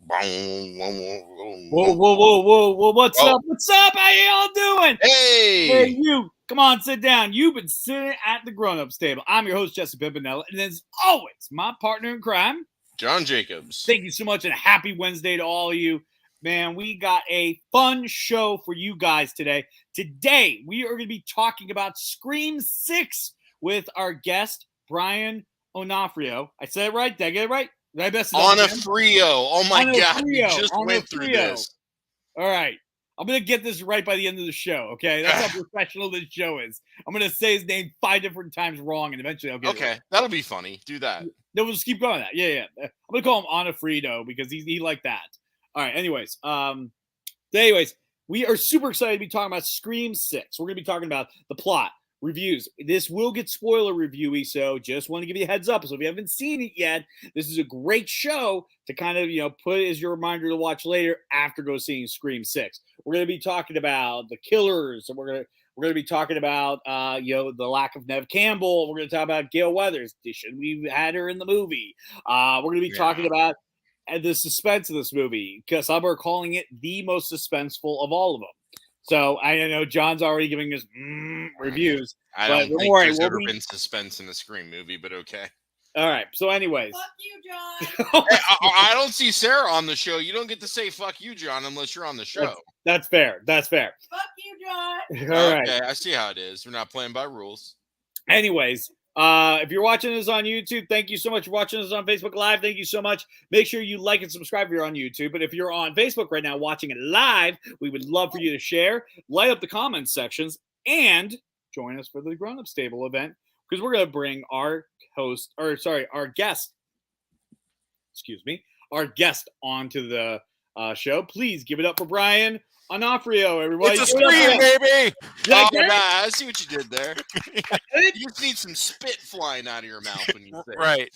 Whoa, whoa, whoa, whoa, whoa! What's Oh. up? What's up? How y'all doing? Hey, Hey, you! Come on, sit down. You've been sitting at the grown-ups table. I'm your host, Jesse Pimpinella, and as always, my partner in crime, John Jacobs. Thank you so much, and happy Wednesday to all of you. Man, we got a fun show for you guys today. Today, we are going to be talking about Scream 6 with our guest, Brian Onofrio. I said it right? Did I get it right? Did I mess it up again? Onofrio. Oh my God, we Onofrio. just went through this. All right. I'm going to get this right by the end of the show, okay? That's how professional this show is. I'm going to say his name 5 different times wrong, and eventually I'll get it right. That'll be funny. Do that. No, we'll just keep going with that. Yeah. I'm going to call him Onofrio because he like that. All right, anyways, we are super excited to be talking about Scream 6. We're going to be talking about the plot, reviews. This will get spoiler reviewy, so just want to give you a heads up. So if you haven't seen it yet, this is a great show to kind of, put as your reminder to watch later after go seeing Scream 6. We're going to be talking about the killers, and we're going to be talking about, the lack of Neve Campbell. We're going to talk about Gale Weathers. Should we had her in the movie? We're going to be talking about the suspense of this movie, because some are calling it the most suspenseful of all of them. So I know John's already giving us reviews. I don't think there's ever been suspense in a Scream movie, but okay. All right. So anyways. Fuck you, John. Hey, I don't see Sarah on the show. You don't get to say fuck you, John, unless you're on the show. That's fair. Fuck you, John. All right. Okay, I see how it is. We're not playing by rules. Anyways, if you're watching this on YouTube, thank you so much for watching this on Facebook Live. Thank you so much. Make sure you like and subscribe if you're on YouTube. But if you're on Facebook right now watching it live, we would love for you to share, light up the comments sections, and join us for the Grown Ups Table event, because we're going to bring our guest onto the show. Please give it up for Brian Onofrio, everybody. It's a Scream, baby! I see what you did there. You just need some spit flying out of your mouth when you say right.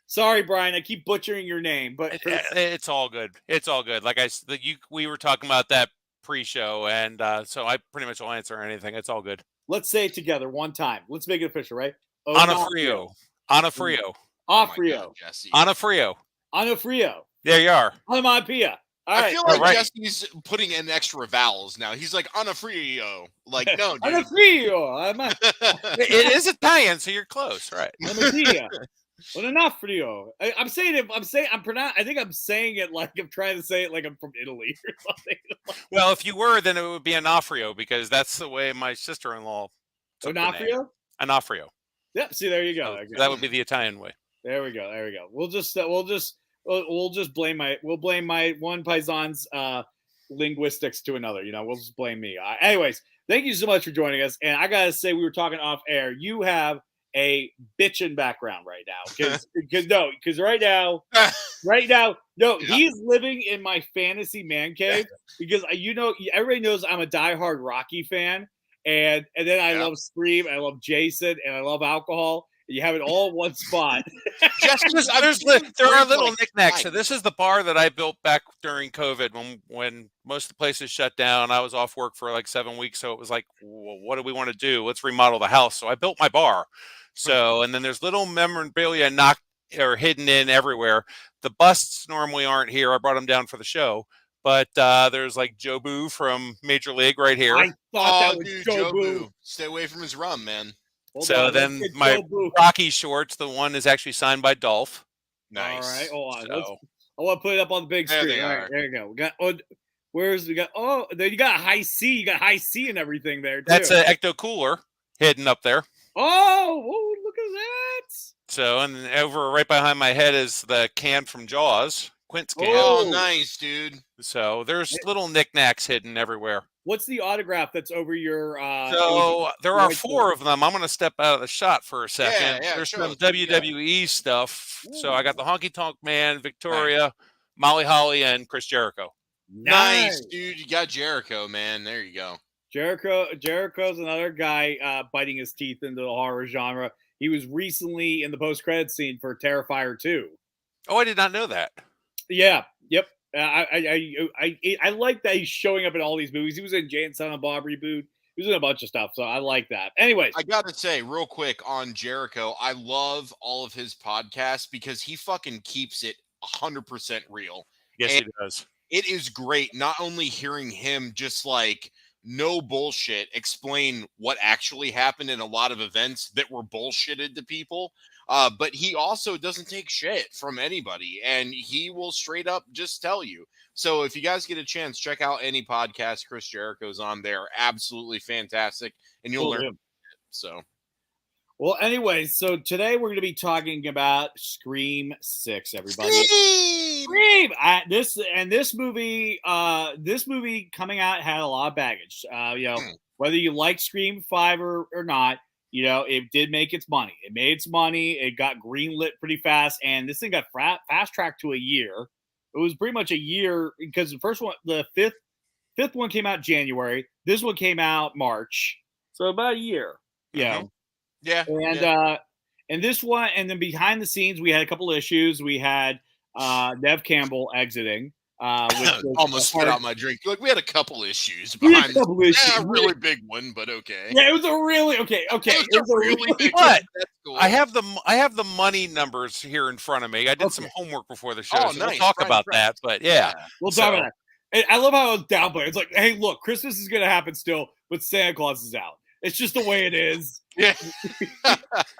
Sorry, Brian. I keep butchering your name, but it's all good. It's all good. Like we were talking about that pre-show, and so I pretty much will answer anything. It's all good. Let's say it together one time. Let's make it official, right? Onofrio. There you are. Onomatopoeia. I feel like Jesse's putting in extra vowels now. He's like Onofrio. Like, no, dude. Onofrio. It is Italian, so you're close, right? Onofrio. I'm saying it. I think I'm saying it like I'm trying to say it like I'm from Italy or something. Well, if you were, then it would be Onofrio, because that's the way my sister-in-law. Onofrio. Yep. See, there you go. So that would be the Italian way. There we go. We'll just blame my one paisan's linguistics to another. We'll just blame me. Anyways, thank you so much for joining us. And I gotta say, we were talking off air. You have a bitchin' background right now, because right now, he's living in my fantasy man cave, because everybody knows I'm a diehard Rocky fan, and then I love Scream, I love Jason, and I love alcohol. You have it all in one spot. There are little knickknacks. So this is the bar that I built back during COVID when most of the places shut down. I was off work for like 7 weeks. So it was like, well, what do we want to do? Let's remodel the house. So I built my bar. So, and then there's little memorabilia hidden in everywhere. The busts normally aren't here. I brought them down for the show. But there's like Jobu from Major League right here. I thought that was Jobu. Stay away from his rum, man. Then my Rocky shorts, the one is actually signed by Dolph. Nice. All right, hold on. I want to put it up on the big screen. All right, there you go. You got a high C. You got high C and everything there too. That's an ecto cooler hidden up there. Oh, look at that. So, and then over right behind my head is the can from Jaws, Quint's can. Oh, nice, dude. So there's little knickknacks hidden everywhere. What's the autograph that's over your? So there are 4 of them. I'm going to step out of the shot for a second. Yeah, there's some WWE stuff. Ooh. So I got the Honky Tonk Man, Victoria, Molly Holly, and Chris Jericho. Nice, dude. You got Jericho, man. There you go. Jericho's another guy biting his teeth into the horror genre. He was recently in the post-credits scene for Terrifier 2. Oh, I did not know that. Yeah. Yep. I like that he's showing up in all these movies. He was in Jay and Silent Bob reboot. He was in a bunch of stuff, so I like that. Anyways, I gotta say real quick on Jericho, I love all of his podcasts because he fucking keeps it 100% real. Yes, And he does. it is great not only hearing him just like no bullshit explain what actually happened in a lot of events that were bullshitted to people, but he also doesn't take shit from anybody, and he will straight up just tell you. So if you guys get a chance, check out any podcast Chris Jericho's on. There, absolutely fantastic, and you'll learn. So, well, anyway, so today we're going to be talking about Scream 6, everybody. Scream! This movie coming out had a lot of baggage. Whether you like Scream 5 or not, it did make its money. It made its money. It got greenlit pretty fast, and this thing got fast tracked to a year. It was pretty much a year because the first one, the fifth one came out January. This one came out March, so about a year. yeah, And this one, and then behind the scenes, we had a couple issues. We had Nev Campbell exiting. Which almost spit out my drink. Like, we had a couple issues behind this. Yeah, a really big one, but okay. Yeah, it was a really okay. It was a really big one. That's cool. I have the money numbers here in front of me. I did some homework before the show. Oh, so nice. We'll talk about that. But yeah, we'll talk about that. And I love how it was downplayed. It's like, hey, look, Christmas is gonna happen still, but Santa Claus is out. It's just the way it is. Yeah,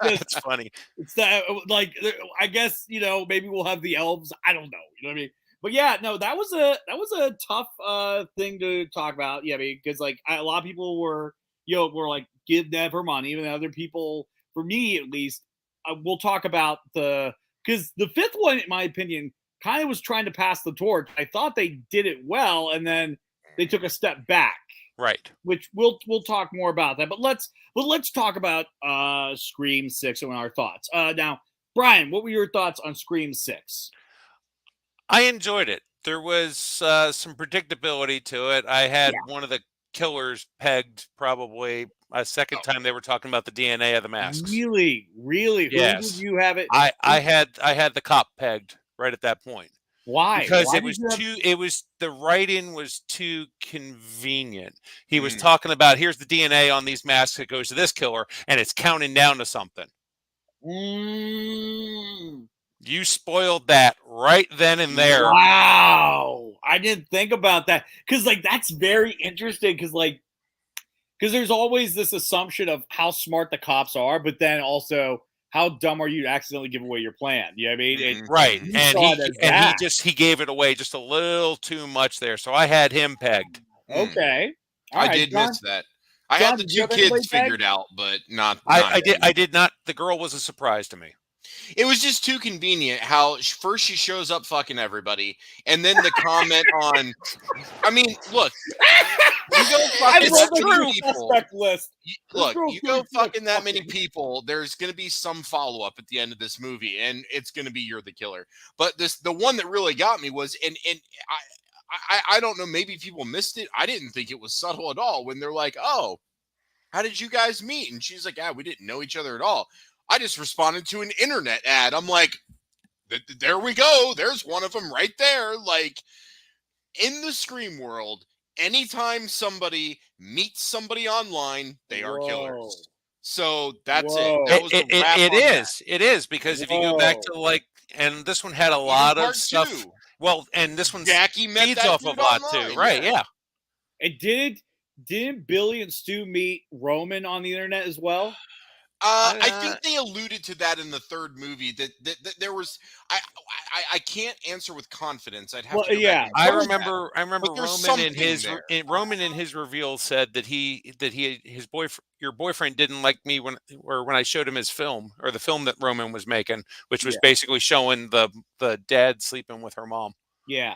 that's funny. It's that, like, I guess maybe we'll have the elves. I don't know. You know what I mean? But yeah, no, that was a tough thing to talk about. Yeah, because like a lot of people were like, give Nev her money, even other people, for me at least, we'll talk about because the fifth one, in my opinion, kind of was trying to pass the torch. I thought they did it well, and then they took a step back. Right. Which we'll talk more about that. But let's talk about Scream 6 and our thoughts. Now, Brian, what were your thoughts on Scream 6? I enjoyed it. There was some predictability to it. I had one of the killers pegged probably a second time they were talking about the DNA of the masks. Really? Yes. Who did you have it? I had the cop pegged right at that point. Why? Because Why the writing was too convenient. He was talking about, here's the DNA on these masks that goes to this killer, and it's counting down to something. You spoiled that right then and there. Wow. I didn't think about that. Because, like, that's very interesting. Because there's always this assumption of how smart the cops are, but then also how dumb are you to accidentally give away your plan? You know what I mean? Right. And he gave it away just a little too much there. So I had him pegged. Okay. All right, did miss that. I had the two kids figured out, but not. I did not. The girl was a surprise to me. It was just too convenient how first she shows up fucking everybody, and then the comment on, I mean, look, you go fucking that many people. Look, you go fucking that many people, there's going to be some follow-up at the end of this movie, and it's going to be you're the killer. But the one that really got me was, and I don't know, maybe people missed it. I didn't think it was subtle at all when they're like, oh, how did you guys meet? And she's like, we didn't know each other at all. I just responded to an internet ad. I'm like, there we go. There's one of them right there. Like, in the Scream world, anytime somebody meets somebody online, they are killers. So that's it. That was it is because if you go back to and this one had a lot of stuff. 2. Well, and this one feeds off of a lot too, right? Yeah. And didn't Billy and Stu meet Roman on the internet as well? I think they alluded to that in the third movie that there was. I can't answer with confidence. I'd have to. Go back I remember Roman in his reveal said that your boyfriend didn't like me when I showed him his film, or the film that Roman was making, which was basically showing the dad sleeping with her mom. Yeah.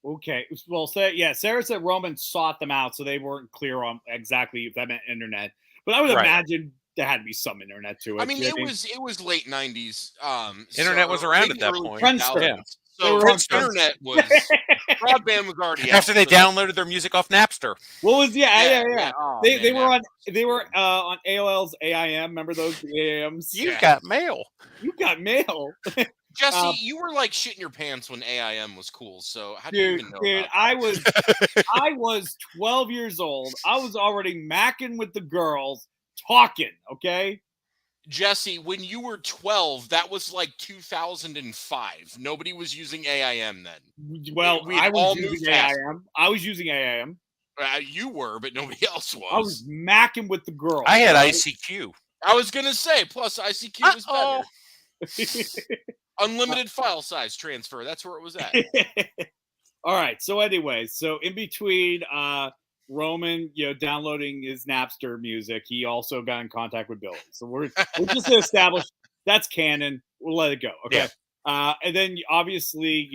Okay. Well, Sarah said Roman sought them out, so they weren't clear on exactly if that meant internet. But I would imagine there had to be some internet to it. I mean, it was late 90s. Internet was around at that point. Yeah. So internet was broadband was already after they downloaded their music off Napster. What was Oh, they were on AOL's AIM. Remember those AIMs? You got mail. You got mail. Jesse, you were like shitting your pants when AIM was cool. So how do you even know? Dude, I was 12 years old. I was already macking with the girls, talking. Okay, Jesse, when you were 12, that was like 2005. Nobody was using AIM then. Well, We had I was all using moved past AIM. I was using AIM. You were, but nobody else I was was. macking with the girl. I had ICQ. I was gonna say, plus ICQ was Uh-oh. better. Unlimited file size transfer. That's where it was at. All right. So anyway, so in between Roman, downloading his Napster music, he also got in contact with Billy. So we're just gonna establish that's canon. We'll let it go. Okay. Yeah. And then obviously,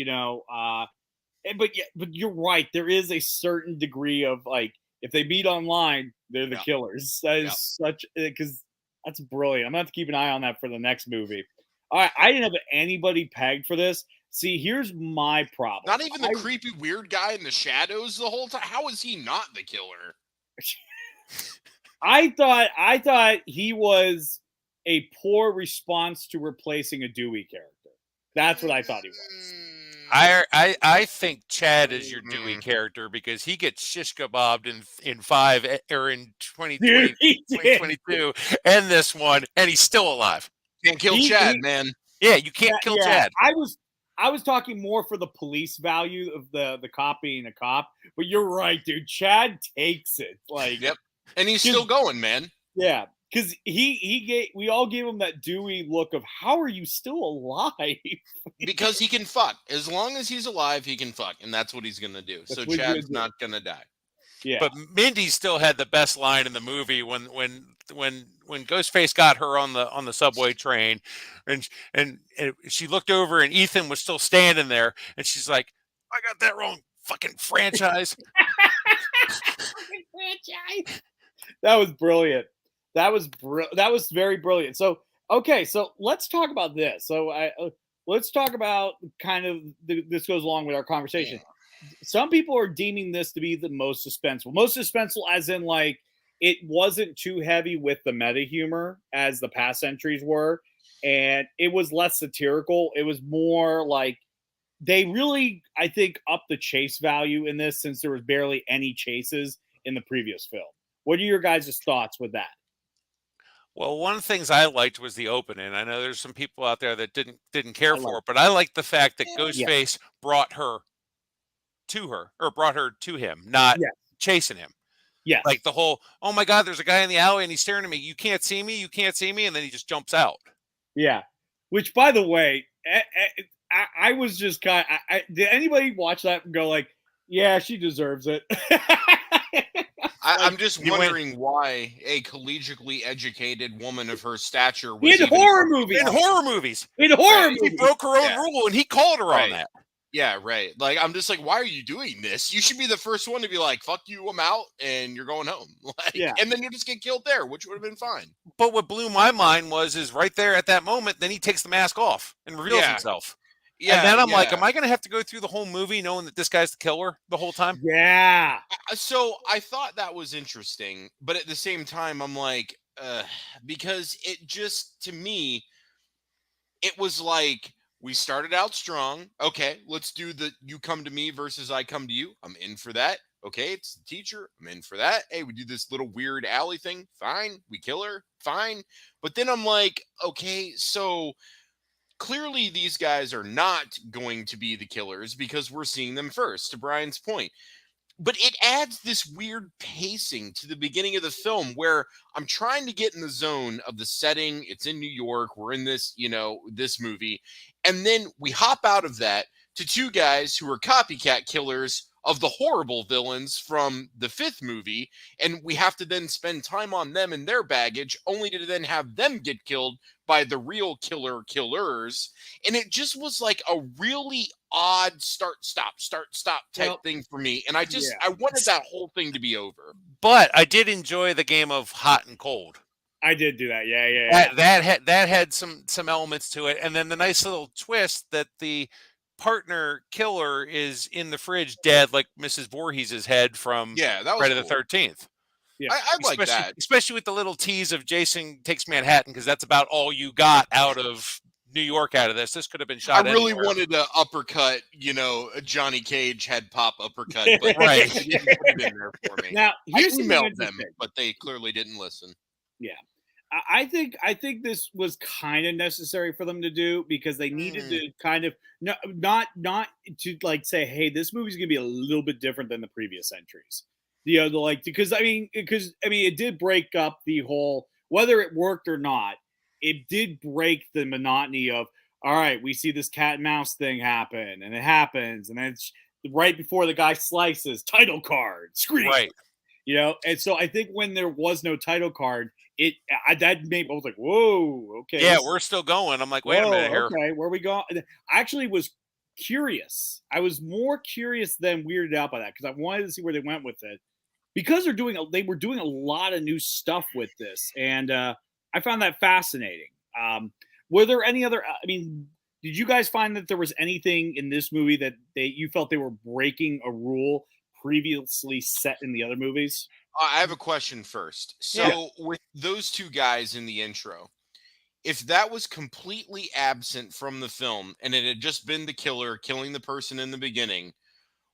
but you're right. There is a certain degree of like, if they meet online, they're the killers. That is such, because that's brilliant. I'm gonna have to keep an eye on that for the next movie. All right, I didn't have anybody pegged for this. See, here's my problem. Not even the creepy weird guy in the shadows the whole time. How is he not the killer? I thought he was a poor response to replacing a Dewey character. That's what I thought he was. I think Chad is your Dewey character because he gets shish kebabbed in 5 or in 2022 and this one, and he's still alive. Can't kill Chad, man. Yeah, you can't kill Chad. I was talking more for the police value of the cop being a cop, but you're right, dude. Chad takes it. Like, yep, and he's still going, man. Yeah, because we all gave him that Dewey look of how are you still alive? Because he can fuck. As long as he's alive, he can fuck, and that's what he's gonna do. So Chad's not gonna die. Yeah, but Mindy still had the best line in the movie when Ghostface got her on the subway train, and she looked over and Ethan was still standing there, and she's like, "I got that wrong, fucking franchise." Franchise. That was brilliant. That was very brilliant. So okay, so let's talk about this. So let's talk about kind of this goes along with our conversation. Yeah. Some people are deeming this to be the most suspenseful. Most suspenseful as in like it wasn't too heavy with the meta humor as the past entries were, and it was less satirical. It was more like they really, I think, upped the chase value in this since there was barely any chases in the previous film. What are your guys' thoughts with that? Well, one of the things I liked was the opening. I know there's some people out there that didn't care for it, but I liked the fact that Ghostface brought her to him, not chasing him. Yeah. Like the whole, oh my God, there's a guy in the alley and he's staring at me. You can't see me. And then he just jumps out. Yeah. Which, by the way, I was just kind of, did anybody watch that and go like, yeah, she deserves it? I'm just wondering why a collegiately educated woman of her stature was in horror movies. He broke her own rule and he called her on that. Yeah, right. Like, I'm just like, why are you doing this? You should be the first one to be like, fuck you, I'm out, and you're going home. And then you just get killed there, which would have been fine. But what blew my mind is right there at that moment, then he takes the mask off and reveals himself. Yeah, and then I'm like, am I going to have to go through the whole movie knowing that this guy's the killer the whole time? Yeah. So I thought that was interesting, but at the same time, I'm like, because it just, to me, it was like, we started out strong. Okay, let's do the you come to me versus I come to you. I'm in for that. Okay, it's the teacher. I'm in for that. Hey, we do this little weird alley thing. Fine. We kill her. Fine. But then I'm like, okay, so clearly these guys are not going to be the killers because we're seeing them first, to Brian's point. But it adds this weird pacing to the beginning of the film where I'm trying to get in the zone of the setting. It's in New York. We're in this, this movie. And then we hop out of that to two guys who are copycat killers of the horrible villains from the 5th movie. And we have to then spend time on them and their baggage only to then have them get killed by the real killers. And it just was like a really odd start, stop type thing for me. And I wanted that whole thing to be over. But I did enjoy the game of hot and cold. I did do that. Yeah. That had some elements to it. And then the nice little twist that the partner killer is in the fridge dead, like Mrs. Voorhees' head from Friday the 13th. Yeah, I like that. Especially with the little tease of Jason Takes Manhattan, because that's about all you got out of New York out of this. This could have been shot I really anywhere. wanted to uppercut, a Johnny Cage head pop uppercut, but right. They didn't put it in there for me. Now, I emailed them, but they clearly didn't listen. Yeah. I think this was kind of necessary for them to do because they needed to kind of not to like say, hey, this movie's gonna be a little bit different than the previous entries. Because it did break up the whole, whether it worked or not, it did break the monotony of, all right, we see this cat and mouse thing happen, and it happens, and then it's right before the guy slices, title card, scream. Right. And so I think when there was no title card, that made I was like, whoa, okay. Yeah, we're still going. I'm like, wait a minute here. Okay, where are we going? I actually was curious. I was more curious than weirded out by that because I wanted to see where they went with it. Because they were doing a lot of new stuff with this, and I found that fascinating. Were there any other? I mean, did you guys find that there was anything in this movie that you felt they were breaking a rule previously set in the other movies? I have a question first. So with those two guys in the intro, if that was completely absent from the film and it had just been the killer killing the person in the beginning,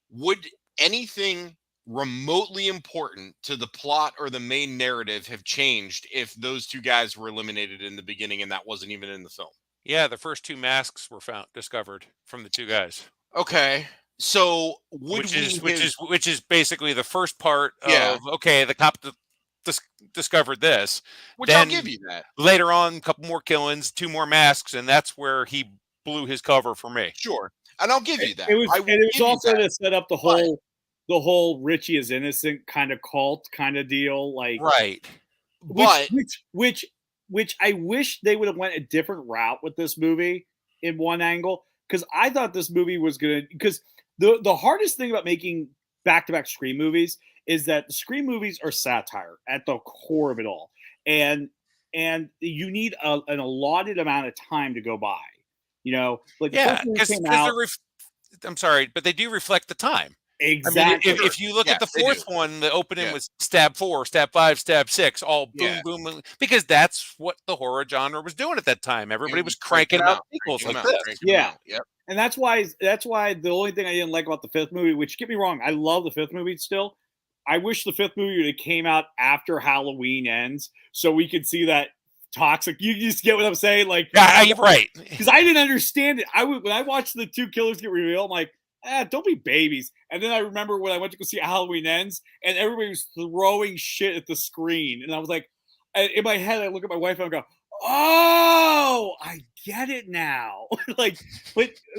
would anything remotely important to the plot or the main narrative have changed if those two guys were eliminated in the beginning and that wasn't even in the film? Yeah, the first two masks were discovered from the two guys. Okay. So which is basically the first part of okay, the cop discovered this. Which then I'll give you that. Later on, a couple more killings, two more masks, and that's where he blew his cover for me. Sure, and I'll give you that. It was also to set up the whole Richie is innocent kind of cult kind of deal, like right. Which I wish they would have went a different route with this movie in one angle, because I thought this movie was gonna, because the hardest thing about making back-to-back Scream movies is that the Scream movies are satire at the core of it all, and you need an allotted amount of time to go by, because I'm sorry, but they do reflect the time. Exactly. I mean, if you look at the fourth one, the opening was stab 4, stab 5, stab 6, all boom, boom, because that's what the horror genre was doing at that time. Everybody was cranking out sequels like this. Yep. And that's why the only thing I didn't like about the fifth movie, which get me wrong, I love the fifth movie still. I wish the fifth movie would have came out after Halloween ends so we could see that toxic. You just get what I'm saying? Like, right. Because I didn't understand it. When I watched the two killers get revealed, I'm like, don't be babies. And then I remember when I went to go see Halloween Ends and everybody was throwing shit at the screen. And I was like, in my head, I look at my wife and I go, oh, I get it now. But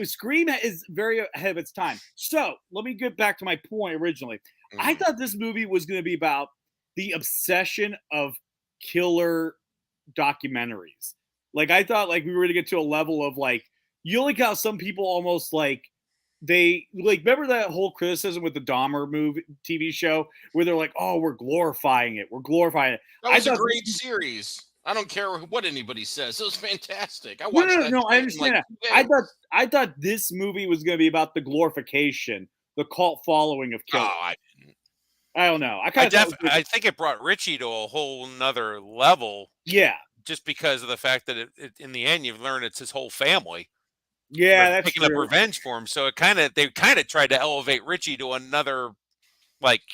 Scream is very ahead of its time. So let me get back to my point originally. I thought this movie was going to be about the obsession of killer documentaries. Like, I thought we were going to get to a level of you like how some people almost they remember that whole criticism with the Dahmer movie TV show where they're like, oh, we're glorifying it. That was a great series. I don't care what anybody says. It was fantastic. I watched that. No, I understand that. I thought this movie was going to be about the glorification, the cult following of killers. Oh, I don't know. I think it brought Richie to a whole nother level. Yeah. Just because of the fact that in the end, you've learned it's his whole family. Yeah, that's picking up revenge for him. So they kind of tried to elevate Richie to another,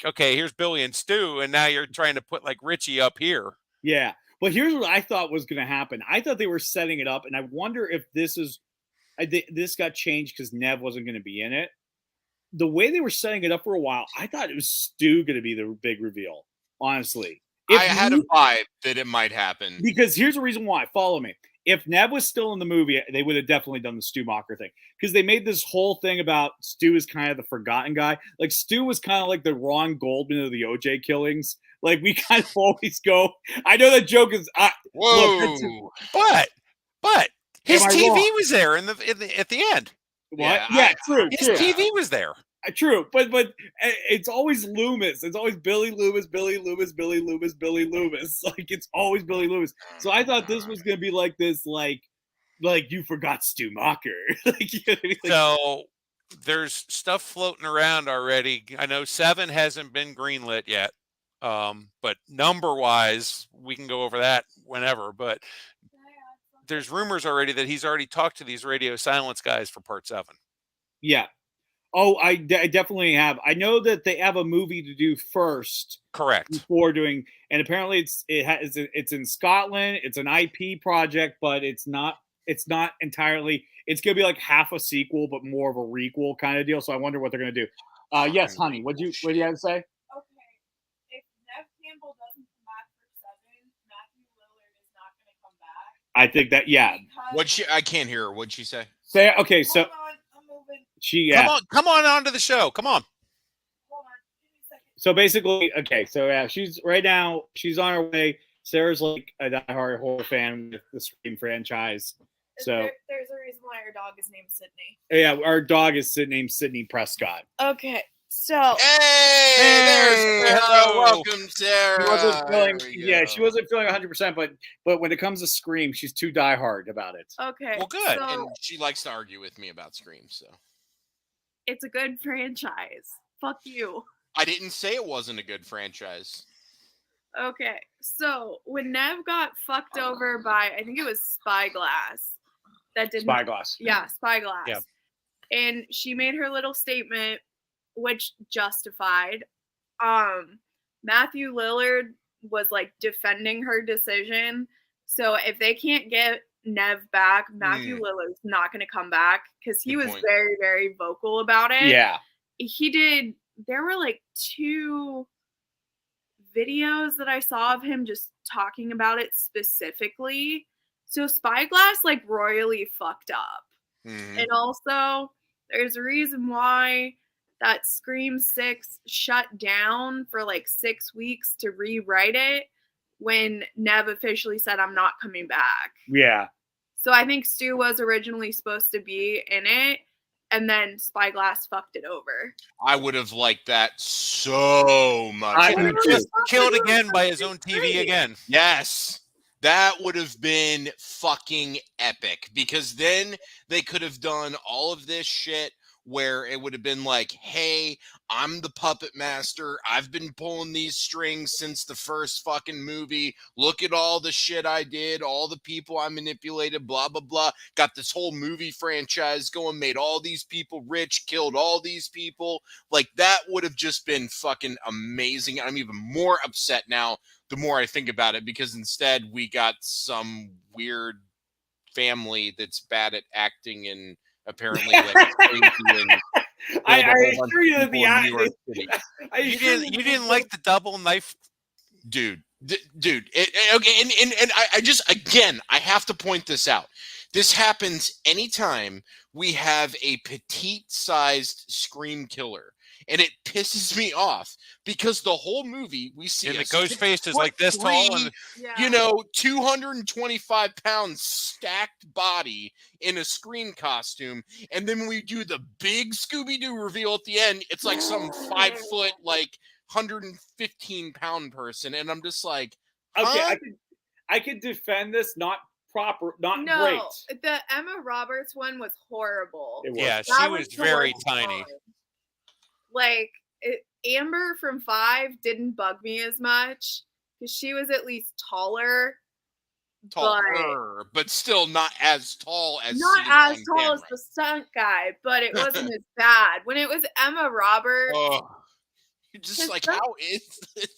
okay, here's Billy and Stu, and now you're trying to put Richie up here. Yeah, but here's what I thought was going to happen. I thought they were setting it up, and I wonder if this got changed because Nev wasn't going to be in it. The way they were setting it up for a while, I thought it was Stu going to be the big reveal. Honestly, I had a vibe that it might happen. Because here's the reason why. Follow me. If Nev was still in the movie, they would have definitely done the Stu Macher thing. Because they made this whole thing about Stu is kind of the forgotten guy. Stu was kind of like the Ron Goldman of the OJ killings. We kind of always go. I know that joke is. Whoa! Look, but his TV was there at the end. What? Yeah, true. His TV was there. True, but it's always Loomis. It's always Billy Loomis, Billy Loomis, Billy Loomis, Billy Loomis. It's always Billy Loomis. So I thought this was gonna be like this, like you forgot Stu Macher. So there's stuff floating around already. I know 7 hasn't been greenlit yet, but number wise, we can go over that whenever. But there's rumors already that he's already talked to these Radio Silence guys for part 7. Yeah. Oh, I definitely have. I know that they have a movie to do first. Correct. Before doing, and apparently it's in Scotland. It's an IP project, but it's not entirely. It's gonna be like half a sequel, but more of a requel kind of deal. So I wonder what they're gonna do. Yes, honey. What do you have to say? Okay, if Nev Campbell doesn't come back for 7, Matthew Lillard is not going to come back. I think that I can't hear her. What'd she say? Say okay. So Hold on, I'm moving. Come on onto the show. Come on. Hold on, give me a second. So basically, okay. So yeah, she's right now. She's on her way. Sarah's like a diehard horror fan with the Scream franchise. So There's a reason why our dog is named Sidney. yeah, our dog is named Sidney Prescott. Okay, so Hey, there's Sarah. Welcome, Sarah. She wasn't feeling, she wasn't feeling 100%, but when it comes to Scream, she's too diehard about it. okay, Well, good. So And she likes to argue with me about Scream, so it's a good franchise. Fuck you. I didn't say it wasn't a good franchise. Okay, so when Nev got fucked over by, I think it was Spyglass, that didn't. Spyglass. Yeah, Spyglass. Yeah. And she made her little statement, which justified. Matthew Lillard was like defending her decision. So if they can't get Nev back, Matthew Lillard's not going to come back because he Good was point. very, very vocal about it. Yeah. He did. There were like 2 videos that I saw of him just talking about it specifically. So Spyglass like royally fucked up. Mhm. And also there's a reason why that Scream 6 shut down for like 6 weeks to rewrite it when Nev officially said I'm not coming back. Yeah. So I think Stu was originally supposed to be in it, and then Spyglass fucked it over. I would have liked that so much. I better. do too. Just killed again by his own TV again. Yes. That would have been fucking epic because then they could have done all of this shit where it would have been like, hey, I'm the puppet master. I've been pulling these strings since the first fucking movie. Look at all the shit I did, all the people I manipulated, blah, blah, blah. Got this whole movie franchise going, made all these people rich, killed all these people. Like, that would have just been fucking amazing. I'm even more upset now the more I think about it because instead we got some weird family that's bad at acting and apparently like crazy and I assure you that You didn't like the double knife, dude. Okay, and I just again I have to point this out. This happens anytime we have a petite-sized Scream killer, and it pisses me off because the whole movie we see and the a ghost face is like this tall, and 225-pound stacked body in a Scream costume, and then when we do the big Scooby-Doo reveal at the end, it's like some 5 foot, like 115-pound person, and I'm just like, okay, I could defend this, not great. The Emma Roberts one was horrible. yeah, That she was very tiny. Like Amber from 5 didn't bug me as much because she was at least taller. taller, but still not as tall as not as tall as the stunt guy, but it wasn't as bad. When it was Emma Roberts, just like how it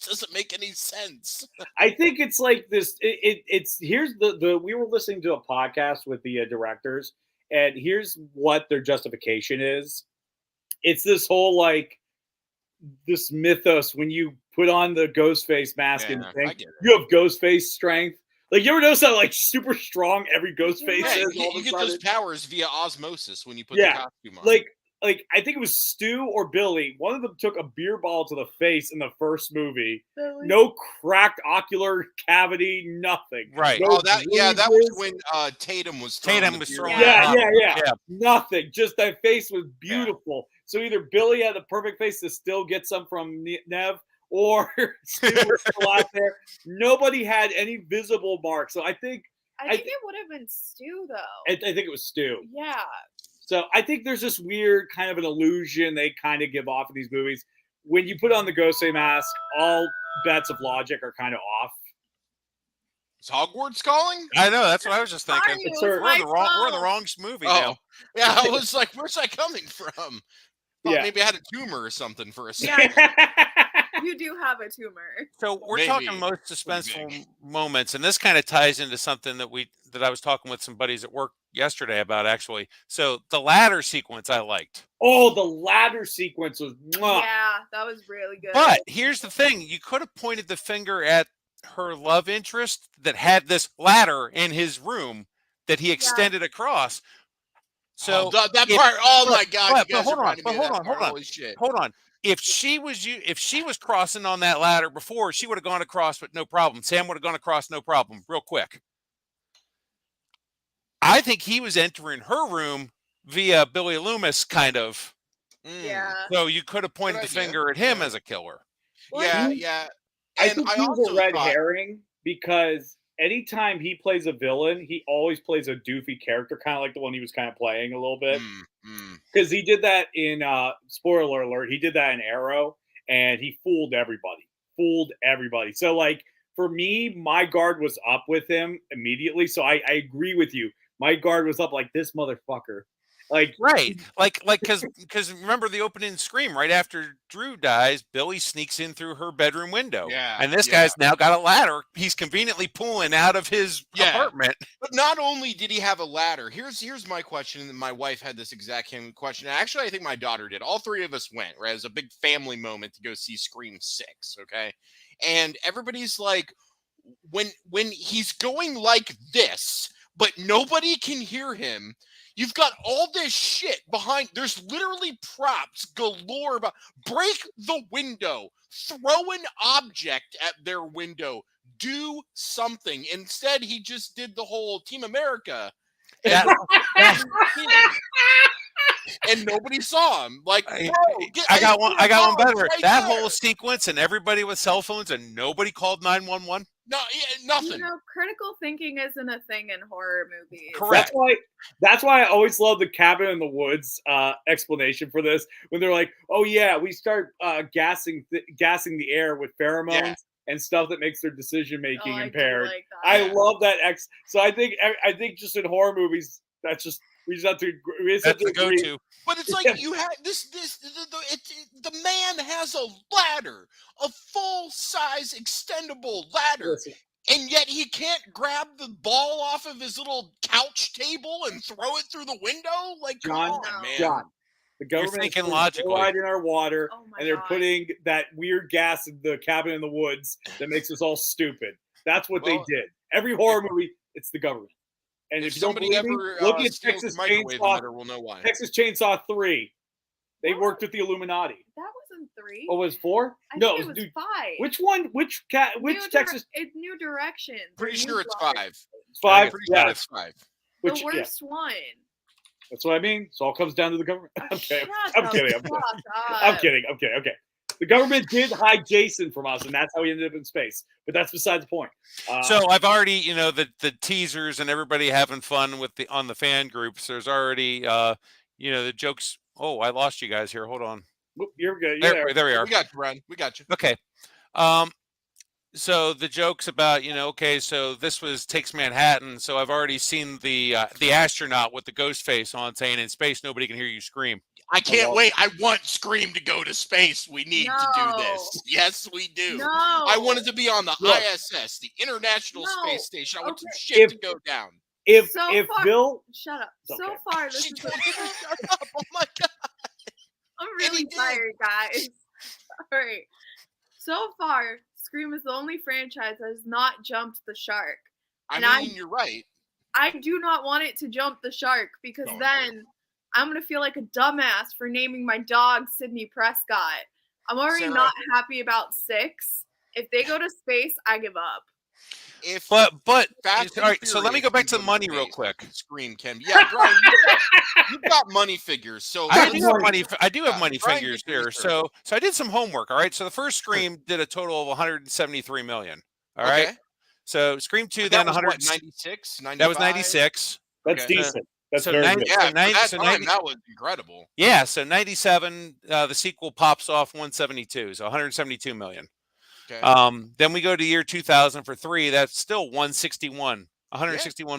doesn't make any sense. I think it's like this. It's here's the we were listening to a podcast with the directors, and here's what their justification is. It's this whole like this mythos when you put on the ghost face mask and think you have ghost face strength. Like, you ever notice how like super strong every ghost face is? You get those powers via osmosis when you put the costume on. Like I think it was Stu or Billy. One of them took a beer bottle to the face in the first movie. Billy. No cracked ocular cavity, nothing. Right. No that was when Tatum was throwing. Yeah. Nothing. Just that face was beautiful. Yeah. So either Billy had the perfect face to still get some from Nev, or Stu was still out there. Nobody had any visible marks. So I think it would have been Stu though. I think it was Stu. Yeah. So I think there's this weird kind of an illusion they kind of give off in these movies. When you put on the Ghostface mask, all bets of logic are kind of off. Is Hogwarts calling? I know, that's what I was just thinking. We're in the wrong movie now. Yeah, I was like, where's that coming from? thought maybe I had a tumor or something for a Yeah. second. You do have a tumor. So we're talking most suspenseful moments, and this kind of ties into something that I was talking with some buddies at work yesterday about, actually. So the ladder sequence I liked. Oh, the ladder sequence was Yeah, that was really good. But here's the thing: you could have pointed the finger at her love interest that had this ladder in his room that he extended across. So that part, oh my God! But hold on, Holy shit! Hold on. If she was crossing on that ladder before, she would have gone across, but no problem. Sam would have gone across, no problem, real quick. I think he was entering her room via Billy Loomis, kind of. Yeah. So you could have pointed the finger at him as a killer. Yeah. I think he was a red herring because anytime he plays a villain, he always plays a doofy character, kind of like the one he was kind of playing a little bit. Because he did that in, spoiler alert, he did that in Arrow, and he fooled everybody. So, like, for me, my guard was up with him immediately. So I agree with you. My guard was up like, this motherfucker. Like, right, because remember the opening scream right after Drew dies, Billy sneaks in through her bedroom window, and this guy's now got a ladder. He's conveniently pulling out of his apartment. But not only did he have a ladder, here's my question, and my wife had this exact same question. Actually, I think my daughter did. All three of us went. Right, it was a big family moment to go see Scream 6. Okay, and everybody's like, when he's going like this, but nobody can hear him. You've got all this shit behind. There's literally props galore. Break the window. Throw an object at their window. Do something. Instead, he just did the whole Team America. And nobody saw him. Like, bro, I got one better. Right that whole sequence and everybody with cell phones and nobody called 911. No, nothing. You know, critical thinking isn't a thing in horror movies. Correct. That's why I always love the cabin in the woods explanation for this. When they're like, "Oh yeah, we start gassing the air with pheromones and stuff that makes their decision making impaired." Like I love that. So I think just in horror movies, that's just we just have to. That's the go-to. But it's like you have the man has a ladder, a full-size extendable ladder. Listen. And yet he can't grab the ball off of his little couch table and throw it through the window? Like, come on, man. John, the government is putting fluoride in our water, and they're putting that weird gas in the cabin in the woods that makes us all stupid. That's what they did. Every horror movie, it's the government. And if you don't believe me, look at Texas Chainsaw. We'll know why. Texas Chainsaw 3. They worked with the Illuminati. That wasn't 3. Oh, it was 4? No, it was 5. Which one? Which Texas? It's New Directions. Pretty sure it's 5. It's 5. Yeah, it's 5. The worst one. That's what I mean. So it all comes down to the government. Okay, I'm kidding. I'm kidding. Okay. The government did hide Jason from us, and that's how he ended up in space. But that's beside the point. So I've already, the teasers and everybody having fun with on the fan groups. There's already, the jokes. Oh, I lost you guys here. Hold on. You're good. There we are. We got you, Brian. We got you. Okay. So the jokes about, so this takes Manhattan. So I've already seen the astronaut with the ghost face on saying in space nobody can hear you scream. I can't wait. I want Scream to go to space. We need to do this. Yes, we do. No. I want it to be on the ISS, the International Space Station. I want some shit to go down. If far, Bill, shut up. Okay. So far, this is. Shut up. Oh my God. I'm really tired, guys. All right. So far, Scream is the only franchise that has not jumped the shark. I mean, you're right. I do not want it to jump the shark because then I'm going to feel like a dumbass for naming my dog Sidney Prescott. I'm already not happy about 6. If they go to space, I give up. All right, so let me go back to the money real quick. Scream can. Yeah, Brian, you've got money figures. So I do have money figures here. So I did some homework. All right. So the first Scream did a total of 173 million. All right. So Scream 2 then 196. That was 96. That's decent. That's so very good. Yeah, that was incredible. Yeah. So 97. The sequel pops off 172. So 172 million. Okay. Then we go to year 2000 for 3. That's still 161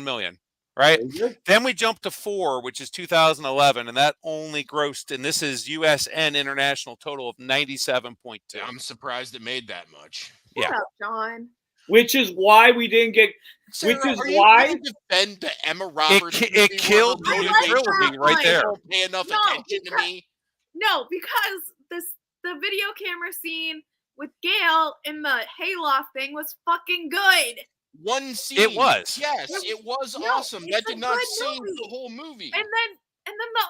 million. right? Then we jump to 4, which is 2011, and that only grossed, and this is U.S. and international total of 97.2. I'm surprised it made that much. Shut up, John. Which is why we didn't get. Sarah, which is are you why going to defend the Emma Roberts. It killed the new trilogy right there. Don't pay enough attention to me. No, because the video camera scene with Gail in the hayloft thing was fucking good. One scene. It was. Yes, it was awesome. That did not save the whole movie. And then the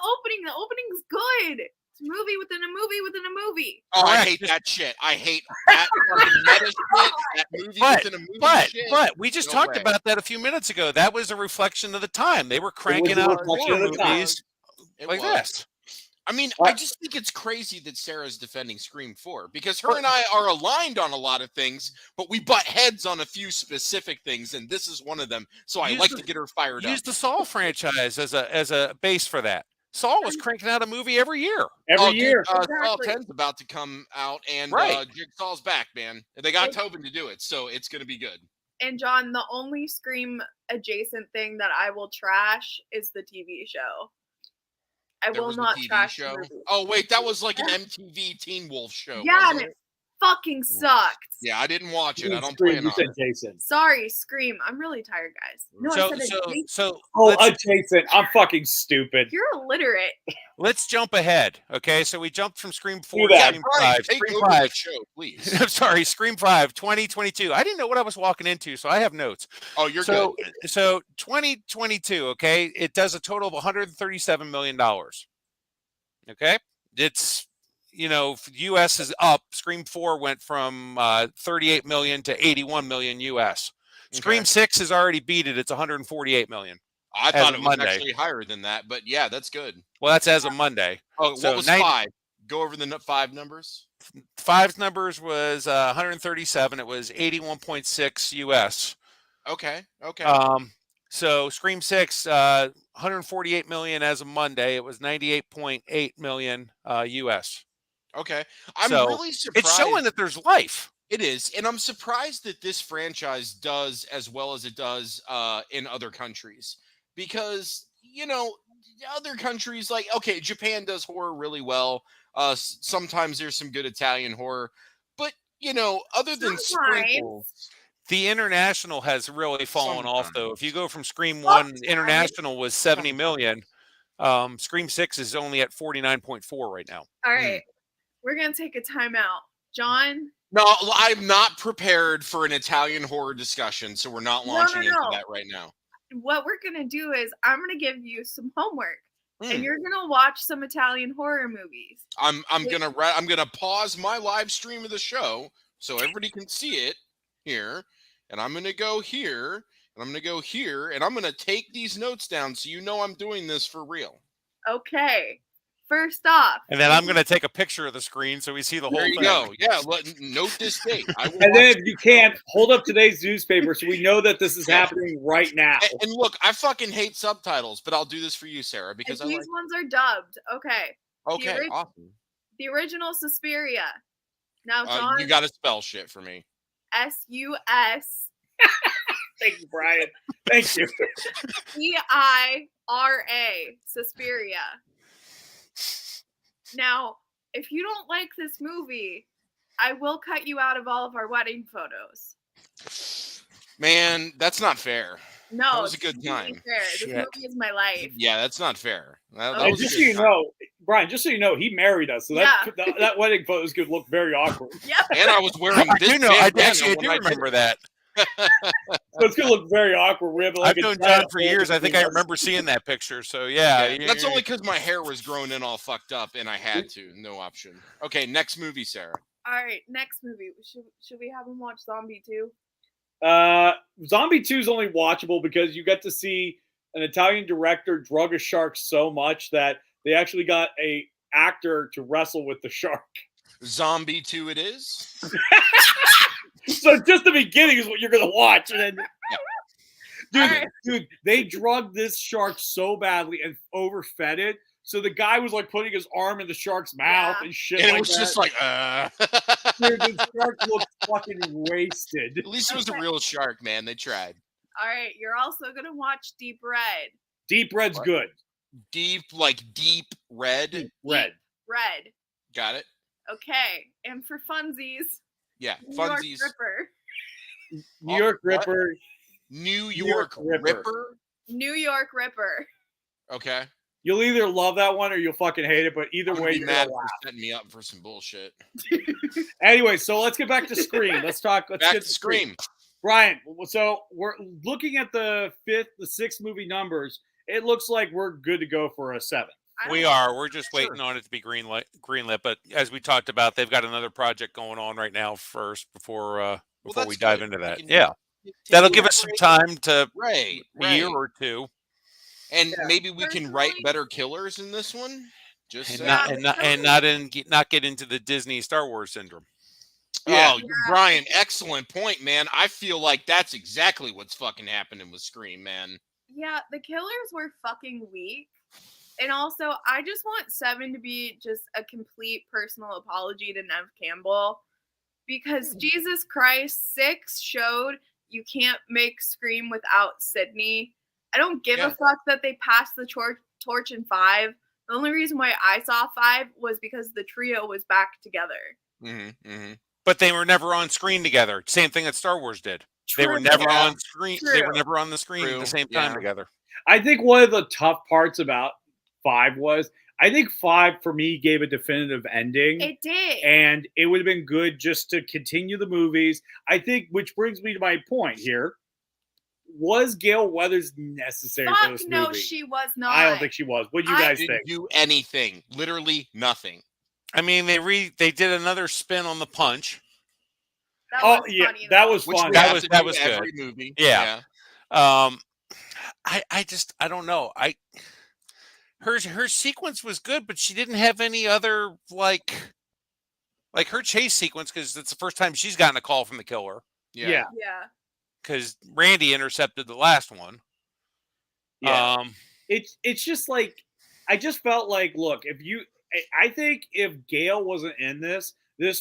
opening's good. It's a movie within a movie within a movie. Oh, I hate that shit. I hate that fucking meta shit. That movie within a movie shit. But we just talked about that a few minutes ago. That was a reflection of the time. They were cranking out horror movies like this. I mean, I just think it's crazy that Sarah's defending Scream 4 because her and I are aligned on a lot of things, but we butt heads on a few specific things, and this is one of them. So I like to get her fired up. Use the Saw franchise as a base for that. Saw was cranking out a movie every year. Every year. Saw 10's about to come out, and Jigsaw's back, man. They got Tobin to do it, so it's going to be good. And John, the only Scream adjacent thing that I will trash is the TV show. I will not trash the movie. Oh wait, that was like an MTV Teen Wolf show. Yeah, and it fucking sucked. Yeah, I didn't watch it. I don't plan on it. Jason. Sorry, Scream. I'm really tired, guys. No, Jason, I'm fucking stupid. You're illiterate. Let's jump ahead. Okay, so we jumped from Scream 4 to Scream 5. Scream 5 show, please. I'm sorry, Scream 5, 2022. I didn't know what I was walking into, so I have notes. Oh, you're good. So 2022, okay, it does a total of $137 million. Okay, it's, U.S. is up. Scream 4 went from 38 million to 81 million U.S. Scream 6 has already beat it. It's 148 million. I thought it was actually higher than that, but yeah, that's good. Well, that's as of Monday. Oh, what was 5? Go over the 5 numbers. 5's numbers was 137. It was 81.6 U.S. Okay. So Scream 6, 148 million as of Monday. It was 98.8 million U.S. Okay. I'm really surprised. It's showing that there's life. It is. And I'm surprised that this franchise does as well as it does in other countries. Because, other countries Japan does horror really well. Sometimes there's some good Italian horror. But, other than sprinkles. The international has really fallen off, though. If you go from Scream 1, international was 70 million. Scream 6 is only at 49.4 right now. All right. We're going to take a timeout. John? No, I'm not prepared for an Italian horror discussion, so we're not launching into that right now. What we're going to do is I'm going to give you some homework. And you're going to watch some Italian horror movies. I'm going to pause my live stream of the show so everybody can see it here. And I'm going to go here, and I'm going to go here, and I'm going to take these notes down so I'm doing this for real. Okay. First off. And then I'm going to take a picture of the screen so we see the whole thing. There you go. Yeah, note this date. And then if you can't, hold up today's newspaper so we know that this is happening right now. And look, I fucking hate subtitles, but I'll do this for you, Sarah, because these ones are dubbed. Okay. Okay, awesome. The original Suspiria. Now, John. You got to spell shit for me. S-U-S. Thank you, Brian. Thank you. C-I-R-A. Suspiria. Now, if you don't like this movie, I will cut you out of all of our wedding photos. Man, that's not fair. No, that was a good time. Fair. This movie is my life. Yeah, that's not fair. That was just so you know, Brian, just so you know, he married us, so that wedding photo is going to look very awkward. Yep. And I was wearing this. I do remember that. So it's going to look very awkward. We have I've known John for years. I think I remember seeing that picture. So yeah. That's only because my hair was growing in all fucked up, and I had to. No option. Okay, next movie, Sarah. All right, next movie. Should we have him watch Zombie 2? Zombie 2 is only watchable because you get to see an Italian director drug a shark so much that they actually got a actor to wrestle with the shark. Zombie 2 it is. So just the beginning is what you're gonna watch, and then, dude, they drugged this shark so badly and overfed it. So the guy was like putting his arm in the shark's mouth and shit. And it was just like, Dude, the shark looked fucking wasted. At least it was a real shark, man. They tried. All right, you're also gonna watch Deep Red. Deep Red's good. Deep, like deep red. Deep Red. Red. Got it. Okay, and for funsies, Yeah, New York funsies. Ripper. New York Ripper. New York Ripper. New York Ripper. Okay. You'll either love that one or you'll fucking hate it, but either I'm way, be you're mad gonna for laugh. setting me up for some bullshit. Anyway, so let's get back to Scream. Let's Back get to Scream. Brian, so we're looking at the sixth movie numbers. It looks like we're good to go for a 7. We are. We're just waiting on it to be greenlit. But as we talked about, they've got another project going on right now first before we dive into that. Yeah, that'll give us some time to a year or two, and maybe we can write better killers in this one. Just not get into the Disney Star Wars syndrome. Yeah. Oh, Brian, excellent point, man. I feel like that's exactly what's fucking happening with Scream, man. Yeah, the killers were fucking weak. And also, I just want 7 to be just a complete personal apology to Neve Campbell. Because Jesus Christ, 6 showed you can't make Scream without Sidney. I don't give a fuck that they passed the torch in 5. The only reason why I saw 5 was because the trio was back together. But they were never on screen together. Same thing that Star Wars did. True. They were never on screen. True. They were never on the screen at the same time together. I think one of the tough parts about 5 was I think 5 for me gave a definitive ending. It did. And it would have been good just to continue the movies. I think, which brings me to my point here. Was Gale Weathers necessary for this movie? No, she was not. I don't think she was. What do you guys think? Didn't do anything. Literally nothing. I mean, they did another spin on the punch. That was funny, that was fun. That was good. Every movie. Yeah. I don't know. Her sequence was good, but she didn't have any other like her chase sequence because it's the first time she's gotten a call from the killer. Yeah. Because Randy intercepted the last one. Yeah. It's just like I just felt like, look, I think if Gale wasn't in this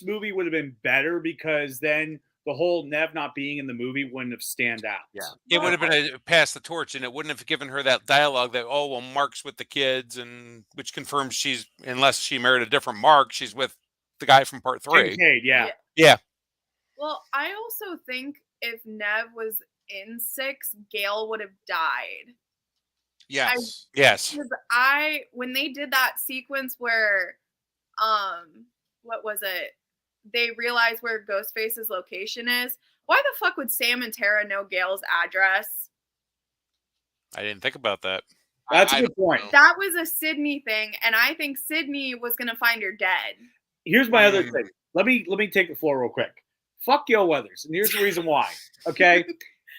movie would have been better because then the whole Neve not being in the movie wouldn't have stand out. Yeah. It would have been a pass the torch, and it wouldn't have given her that dialogue that, oh, well, Mark's with the kids, and which confirms she's, unless she married a different Mark, she's with the guy from part 3. Kincaid, yeah. Well, I also think if Neve was in 6, Gale would have died. Yes. Yes. Because when they did that sequence where, what was it? They realized where Ghostface's location is. Why the fuck would Sam and Tara know Gale's address? I didn't think about that. That's a good point. That was a Sidney thing, and I think Sidney was gonna find her dead. Here's my other thing. Let me take the floor real quick. Fuck Gale Weathers, and here's the reason why. Okay,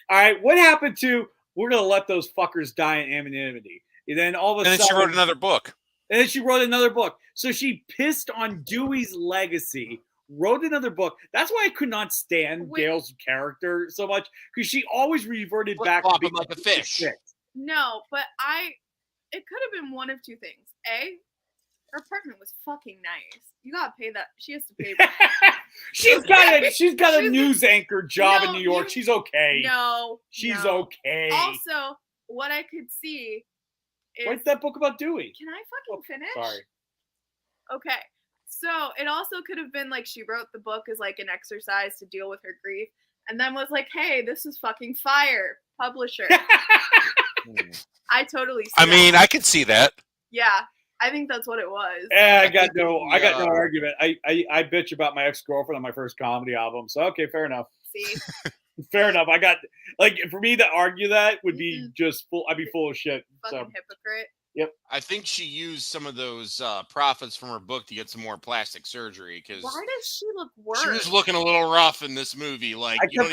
all right. What happened to we're gonna let those fuckers die in anonymity? And then all of a sudden, she wrote another book. And then she wrote another book. So she pissed on Dewey's legacy. Wrote another book. That's why I could not stand Gale's character so much because she always reverted back to being like a fish. No, but it could have been one of two things. A, her apartment was fucking nice. You gotta pay that. She has to pay. she's got a news anchor job in New York. She's okay. She's okay. Also, what I could see is what's that book about Dewey? Can I fucking finish? Sorry. Okay. So it also could have been like she wrote the book as like an exercise to deal with her grief, and then was like, "Hey, this is fucking fire." Publisher. I totally. I could see that. Yeah, I think that's what it was. Yeah, I got no argument. I bitch about my ex-girlfriend on my first comedy album, so okay, fair enough. See. Fair enough. I got for me to argue that would be just full. I'd be full of shit. Fucking hypocrite. Yep. I think she used some of those profits from her book to get some more plastic surgery. Because why does she look worse? She was looking a little rough in this movie. Like I kept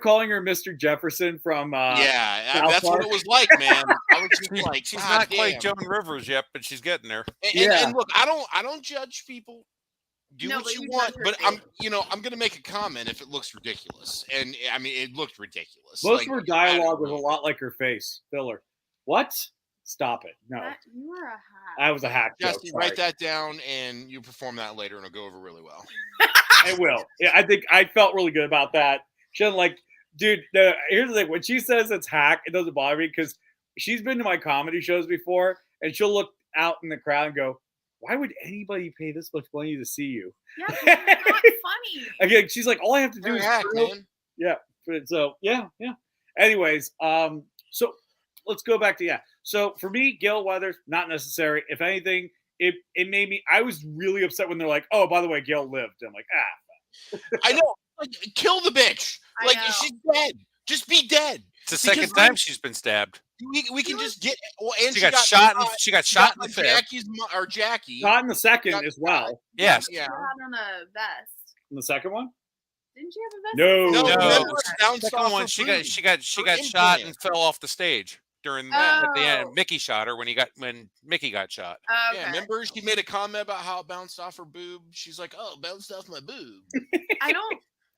calling her Mr. Jefferson from. That's what it was like, man. I was just like, she's not quite Joan Rivers yet, but she's getting there. And look, I don't judge people. Do what you want, but I'm gonna make a comment if it looks ridiculous, and I mean it looked ridiculous. Most of her dialogue was a lot like her face filler. What? Stop it! No, you were a hack. I was a hack. Jesse, write that down, and you perform that later, and it'll go over really well. It will. Yeah, I think I felt really good about that. She doesn't like Dude, here's the thing. When she says it's hack, it doesn't bother me because she's been to my comedy shows before, and she'll look out in the crowd and go, "Why would anybody pay this much money to see you?" Yeah, 'cause it's not funny. Again, she's like, "All I have to do You're is hack, man. yeah." So yeah. Anyways, so let's go back to So for me, Gail Weathers, not necessary. If anything, it made me. I was really upset when they're like, "Oh, by the way, Gail lived." I'm like, I know. Like, kill the bitch. I Like know. she's dead. Just be dead. It's the second time she's been stabbed. We can just get. Well, and She got shot. She got shot in the fifth. Jackie. Not in the second as well. Yes. She had on a vest. In the second one. Didn't she have a vest? No. No, remember, The it bounced second off one, her she boob. got shot and implant. fell off the stage during at the end. Mickey shot her when Mickey got shot. Okay. Yeah, remember she made a comment about how it bounced off her boob. She's like, "Oh, it bounced off my boob."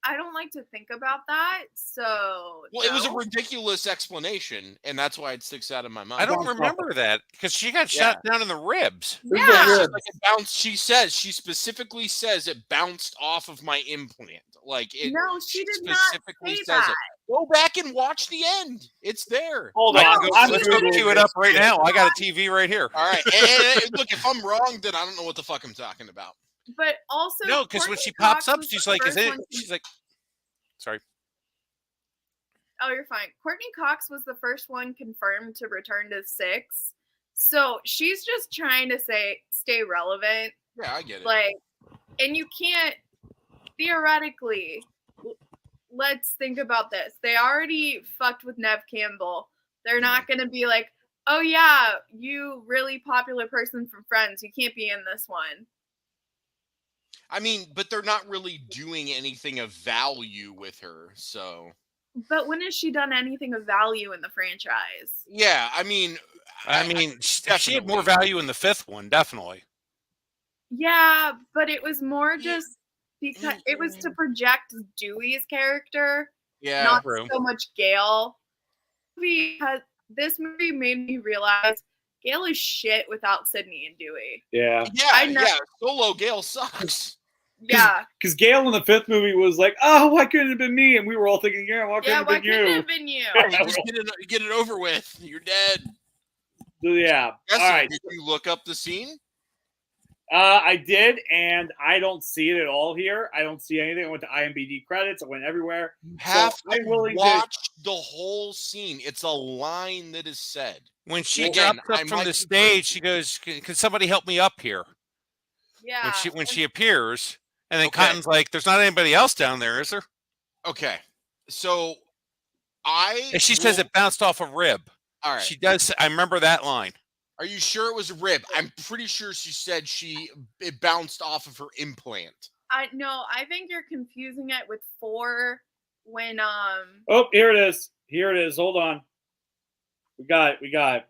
I don't like to think about that. So Well, it was a ridiculous explanation, and that's why it sticks out in my mind. I don't remember that because she got shot down in the ribs. Yeah. Like it bounced. She specifically says it bounced off of my implant. Like it. No, she did not specifically say says that. it. Go back and watch the end. It's there. Hold I on. can I'm let's go Googling cue it this. up right now. I got a TV right here. All right. And look, if I'm wrong, then I don't know what the fuck I'm talking about. But also, No, because when Courtney she pops Cox up, was she's the like, "Is first it?" one to- She's like, "Sorry." Oh, you're fine. Courtney Cox was the first one confirmed to return to 6. So she's just trying to stay relevant. Yeah, I get it. Like, and you can't theoretically. Let's think about this. They already fucked with Nev Campbell. They're not going to be like, "Oh yeah, you really popular person from Friends. You can't be in this one." I mean, but they're not really doing anything of value with her, so. But when has she done anything of value in the franchise? Yeah, I mean, she had more value in the fifth one, definitely. Yeah, but it was more just because it was to project Dewey's character, yeah, not true. so much Gail. Because this movie made me realize Gail is shit without Sidney and Dewey. Yeah. I know. yeah. Solo Gail sucks. Yeah. Because Gail in the fifth movie was like, "Oh, why couldn't it have been me?" And we were all thinking, "Yeah, why couldn't Yeah, it why have been couldn't it you?" have been you? Just get it over with. You're dead. So, yeah. Jesse, All right. did you look up the scene? I did, and I don't see it at all here. I don't see anything. I went to IMDb credits. I went everywhere. Have So I'm willing to watch the whole scene. It's a line that is said. When she Again, drops I up from might the be stage, she goes, "Can somebody help me up here?" Yeah. When she appears, and then Okay. Cotton's like, "There's not anybody else down there, is there?" Okay, so And she says it bounced off a rib. All right. She does. I remember that line. Are you sure it was a rib? I'm pretty sure she said it bounced off of her implant. I think you're confusing it with 4 when Oh, here it is. Here it is. Hold on. We got it.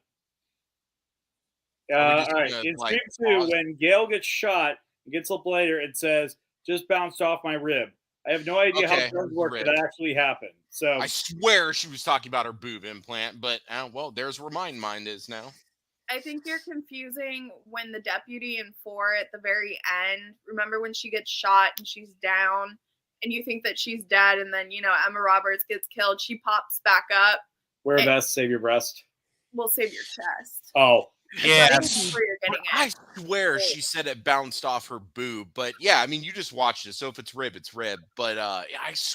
All right. In Scream 2, when Gail gets shot and gets up later, it says, "Just bounced off my rib." I have no idea how drugs work, but that actually happened. So I swear she was talking about her boob implant, but well, there's where my mind is now. I think you're confusing when the deputy in 4 at the very end. Remember when she gets shot and she's down, and you think that she's dead, and then Emma Roberts gets killed. She pops back up. Wear a vest, save your breast. We'll save your chest. Oh, yeah. That's where you're getting I at. swear she said it bounced off her boob, but yeah, I mean, you just watched it, so if it's rib, it's rib. But I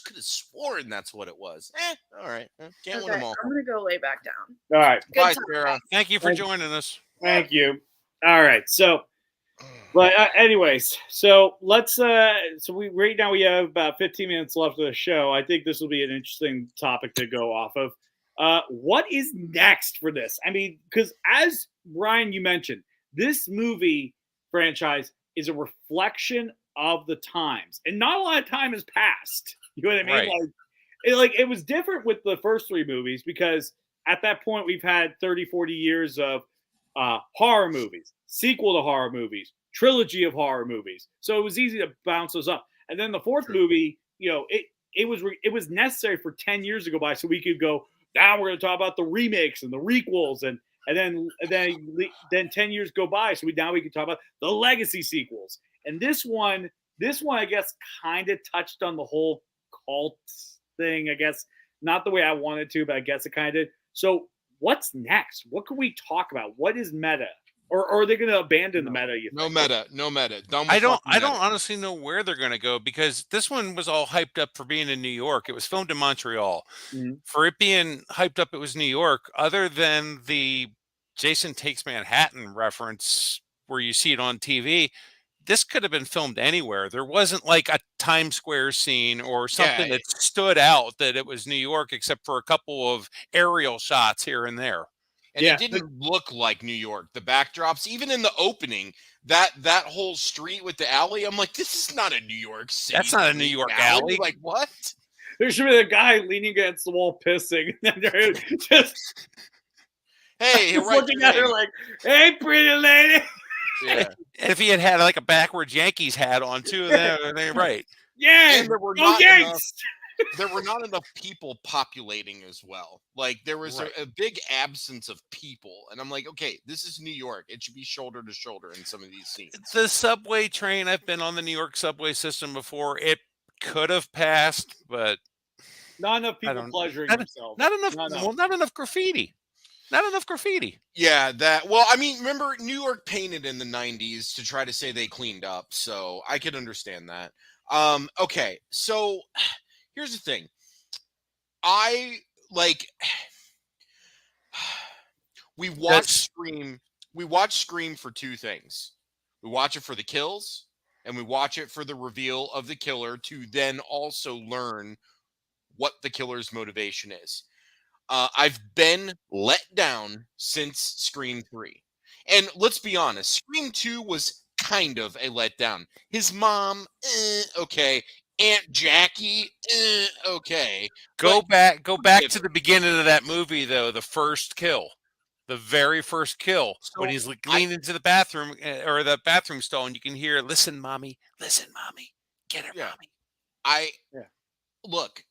could have sworn that's what it was. All right, can't win them all. I'm gonna go lay back down. all right. Bye, time. Sarah. Thank you for joining us. Thank you. All right. So, but anyways, so let's. So we right now we have about 15 minutes left of the show. I think this will be an interesting topic to go off of. What is next for this? I mean, because as Brian, you mentioned, this movie franchise is a reflection of the times, and not a lot of time has passed. You know what I mean? Right. It was different with the first 3 movies because at that point we've had 30, 40 years of horror movies, sequel to horror movies, trilogy of horror movies. So it was easy to bounce those up. And then the 4th movie, it was necessary for 10 years to go by so we could go, now we're going to talk about the remakes and the requels and then 10 years go by. So we can talk about the legacy sequels. And this one, I guess, kind of touched on the whole cult thing, I guess, not the way I wanted to, but I guess it kind of did. So what's next? What can we talk about? What is meta? Or are they going to abandon the meta? No meta. Done with I don't meta. honestly know where they're going to go, because this one was all hyped up for being in New York. It was filmed in Montreal. Mm-hmm. For it being hyped up, it was New York. Other than the Jason Takes Manhattan reference where you see it on TV, this could have been filmed anywhere. There wasn't like a Times Square scene or something that stood out that it was New York, except for a couple of aerial shots here and there. And it didn't look like New York. The backdrops, even in the opening, that whole street with the alley, I'm like, this is not a New York City. That's not a New York alley. Like, what? There should be a guy leaning against the wall pissing. Just hey, right looking at her like, hey, pretty lady. Yeah. If he had like a backwards Yankees hat on too, they're right. Yeah. And there were go Yanks. There were not enough people populating as well. Like there was a big absence of people. And I'm like, okay, this is New York. It should be shoulder to shoulder in some of these scenes. The subway train, I've been on the New York subway system before. It could have passed, but not enough people pleasuring themselves. Not enough graffiti. Not enough graffiti. Yeah, well, I mean, remember New York painted in the 90s to try to say they cleaned up. So I could understand that. Okay, so here's the thing. We watch Scream for two things. We watch it for the kills, and we watch it for the reveal of the killer to then also learn what the killer's motivation is. I've been let down since Scream 3. And let's be honest, Scream 2 was kind of a letdown. His mom, okay. Aunt Jackie, okay. Go back to the beginning of that movie, though. The first kill, the very first kill, when he's leaning into the bathroom or the bathroom stall, and you can hear, "Listen, mommy, get it, mommy." Look.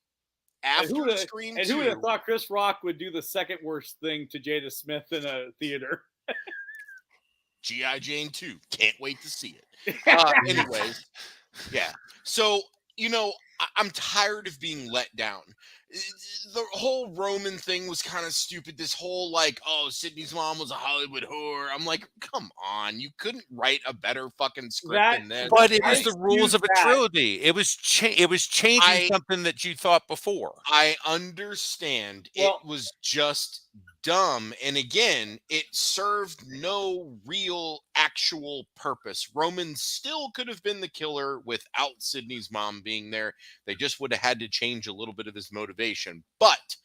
After Scream 2, who would have thought Chris Rock would do the second worst thing to Jada Smith in a theater? G.I. Jane 2. Can't wait to see it. Anyways, yeah. So, I'm tired of being let down. The whole Roman thing was kind of stupid. This whole Sidney's mom was a Hollywood whore. I'm like, come on, you couldn't write a better fucking script than this. But it was the rules of a trilogy. It was changing something that you thought before. I understand. It was just dumb, and again, it served no real actual purpose. Roman still could have been the killer without Sidney's mom being there. They just would have had to change a little bit of his motivation. But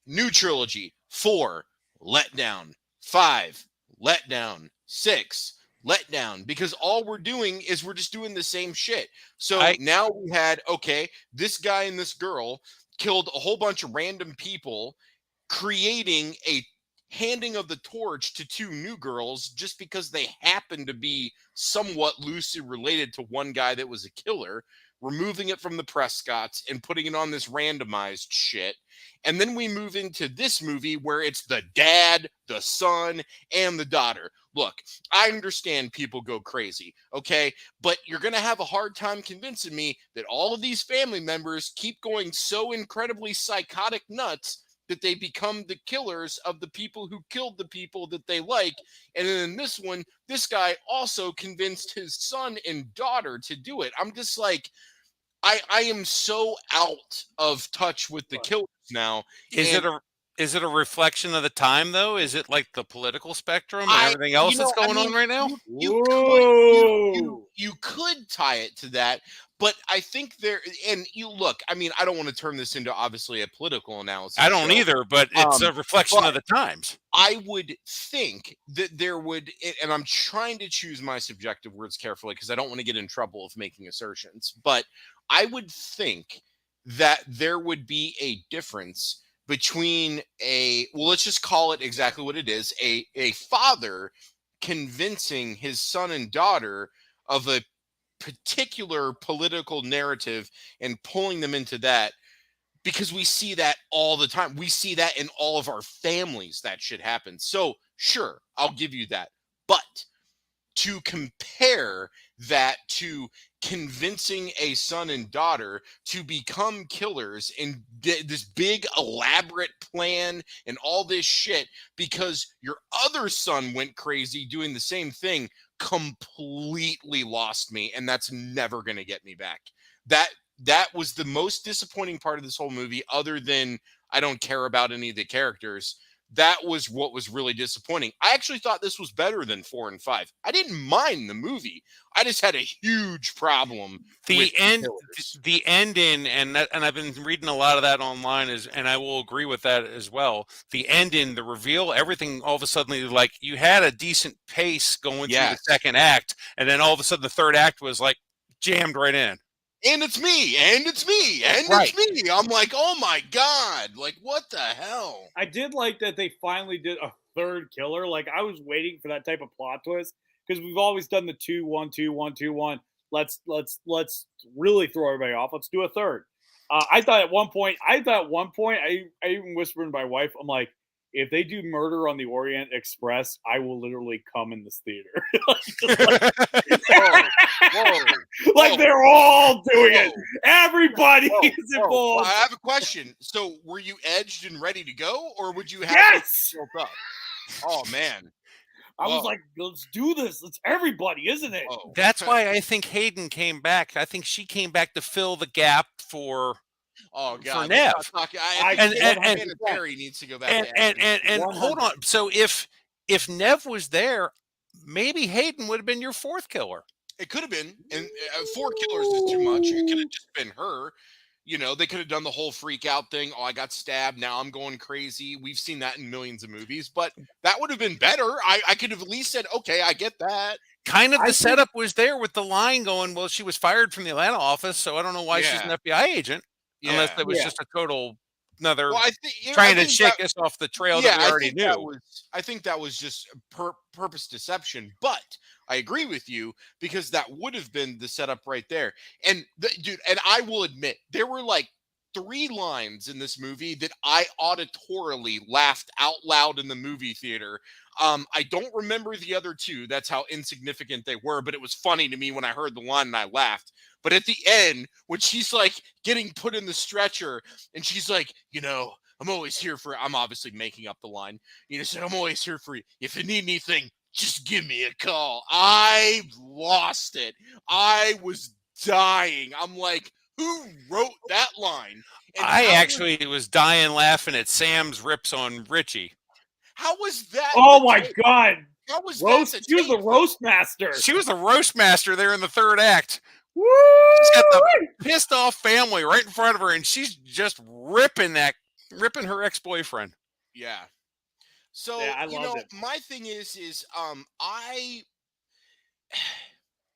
new trilogy, 4 letdown, 5 letdown, 6 letdown, because all we're doing is we're just doing the same shit. So now we had, this guy and this girl killed a whole bunch of random people, creating a handing of the torch to 2 new girls just because they happen to be somewhat loosely related to one guy that was a killer, removing it from the Prescotts and putting it on this randomized shit. And then we move into this movie where it's the dad, the son, and the daughter. Look, I understand people go crazy, okay? But you're going to have a hard time convincing me that all of these family members keep going so incredibly psychotic nuts that they become the killers of the people who killed the people that they like. And then in this one, this guy also convinced his son and daughter to do it. I'm just like, I am so out of touch with the killers now. Is it a reflection of the time, though? Is it like the political spectrum and everything else that's going on right now? You could tie it to that, but I think I don't want to turn this into obviously a political analysis. I don't either, but it's a reflection of the times. I would think that there would, and I'm trying to choose my subjective words carefully because I don't want to get in trouble of making assertions, but I would think that there would be a difference between let's just call it exactly what it is, a father convincing his son and daughter of a particular political narrative and pulling them into that, because we see that all the time. We see that in all of our families, that shit happens. So sure, I'll give you that. But to compare that to convincing a son and daughter to become killers and this big elaborate plan and all this shit because your other son went crazy doing the same thing completely lost me, and that's never going to get me back. That was the most disappointing part of this whole movie, other than I don't care about any of the characters. That was what was really disappointing. I actually thought this was better than 4 and 5. I didn't mind the movie. I just had a huge problem with the ending, and I've been reading a lot of that online, and I will agree with that as well. The ending, the reveal, everything all of a sudden, like, you had a decent pace going through the second act, and then all of a sudden the third act was like jammed right in. And it's me, and it's me, and it's me. I'm like, oh my God, like, what the hell? I did like that they finally did a third killer. Like, I was waiting for that type of plot twist because we've always done the 2-1-2-1-2-1. Let's really throw everybody off. Let's do a third. I thought at one point, I even whispered to my wife, I'm like, if they do Murder on the Orient Express, I will literally come in this theater. Like they're all doing it. Everybody is involved. I have a question. So were you edged and ready to go, or would you have built up? Oh man. I was like, let's do this. It's everybody, isn't it? That's why I think Hayden came back. I think she came back to fill the gap for God, for Nev. And Terry needs to go back. And hold on. So if Nev was there, maybe Hayden would have been your fourth killer. It could have been, and 4 killers is too much. It could have just been her. You know, they could have done the whole freak out thing. Oh, I got stabbed. Now I'm going crazy. We've seen that in millions of movies, but that would have been better. I could have at least said, okay, I get that. Kind of the setup was there with the line going, well, she was fired from the Atlanta office, so I don't know why she's an FBI agent. Unless it was just a total another trying to shake us off the trail that we already knew. I think that was just purpose deception, but I agree with you because that would have been the setup right there. And dude, and I will admit, there were like 3 lines in this movie that I auditorily laughed out loud in the movie theater. I don't remember the other 2. That's how insignificant they were, but it was funny to me when I heard the line and I laughed. But at the end, when she's like getting put in the stretcher and she's like, you know, I'm always here for, I'm obviously making up the line. You know, said, I'm always here for you. If you need anything, just give me a call. I lost it. I was dying. I'm like, who wrote that line? And I actually was dying laughing at Sam's rips on Richie. How was that? Oh my God. How was that? She was the roast master. She was the roast master there in the third act. Woo! She's got the pissed off family right in front of her, and she's just ripping her ex-boyfriend. Yeah. So you know, my thing is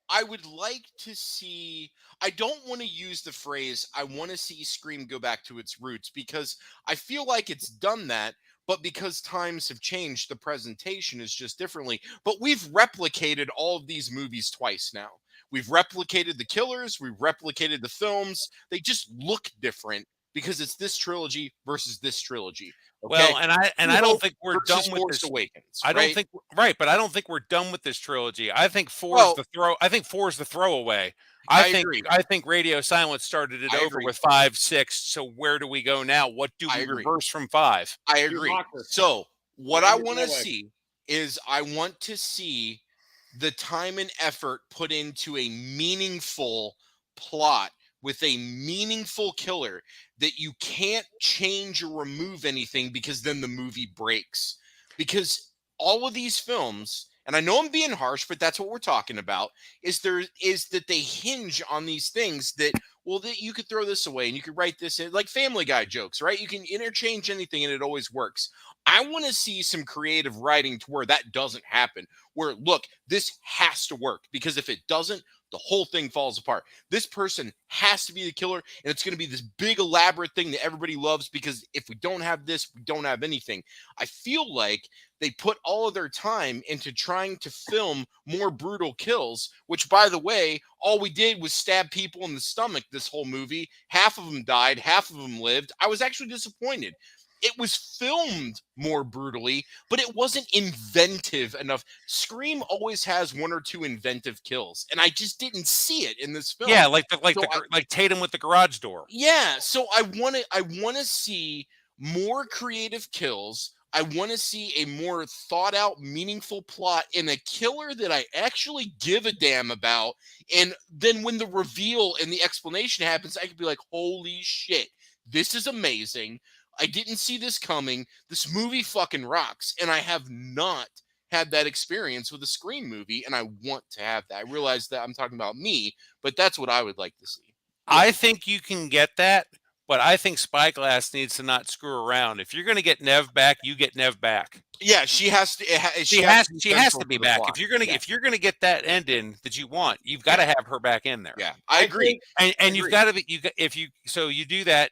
I would like to see. I don't want to use the phrase I want to see Scream go back to its roots because I feel like it's done that, but because times have changed, the presentation is just differently. But we've replicated all of these movies twice now. We've replicated the killers, we've replicated the films. They just look different because it's this trilogy versus this trilogy. Okay? Well, and I don't think we're done with Force this. Awakens. I don't think but I don't think we're done with this trilogy. I think 4 is the throw. I think 4 is the throwaway. I think Radio Silence started it over with 5, 6. So where do we go now? What do we reverse from 5? I agree. So what I want to see is I want to see the time and effort put into a meaningful plot with a meaningful killer that you can't change or remove anything because then the movie breaks. Because all of these films, and I know I'm being harsh, but that's what we're talking about, is that they hinge on these things that, well, that you could throw this away and you could write this in, like Family Guy jokes, right? You can interchange anything and it always works. I want to see some creative writing to where that doesn't happen, where, look, this has to work, because if it doesn't, the whole thing falls apart. This person has to be the killer, and it's going to be this big elaborate thing that everybody loves, because if we don't have this, we don't have anything. I feel like they put all of their time into trying to film more brutal kills, which, by the way, all we did was stab people in the stomach this whole movie. Half of them died, half of them lived. I was actually disappointed. It was filmed more brutally, but it wasn't inventive enough. Scream always has one or two inventive kills, and I just didn't see it in this film. Yeah, like Tatum with the garage door. Yeah, so I want to see more creative kills. I want to see a more thought out, meaningful plot and a killer that I actually give a damn about. And then when the reveal and the explanation happens, I could be like, holy shit, this is amazing. I didn't see this coming. This movie fucking rocks. And I have not had that experience with a Scream movie, and I want to have that. I realize that I'm talking about me, but that's what I would like to see. I think you can get that. But I think Spyglass needs to not screw around. If you're going to get Nev back, you get Nev back. Yeah, she has to. She has to be back. If you're gonna get that ending that you want, you've got to have her back in there. Yeah, I agree. And you've got to be. You do that.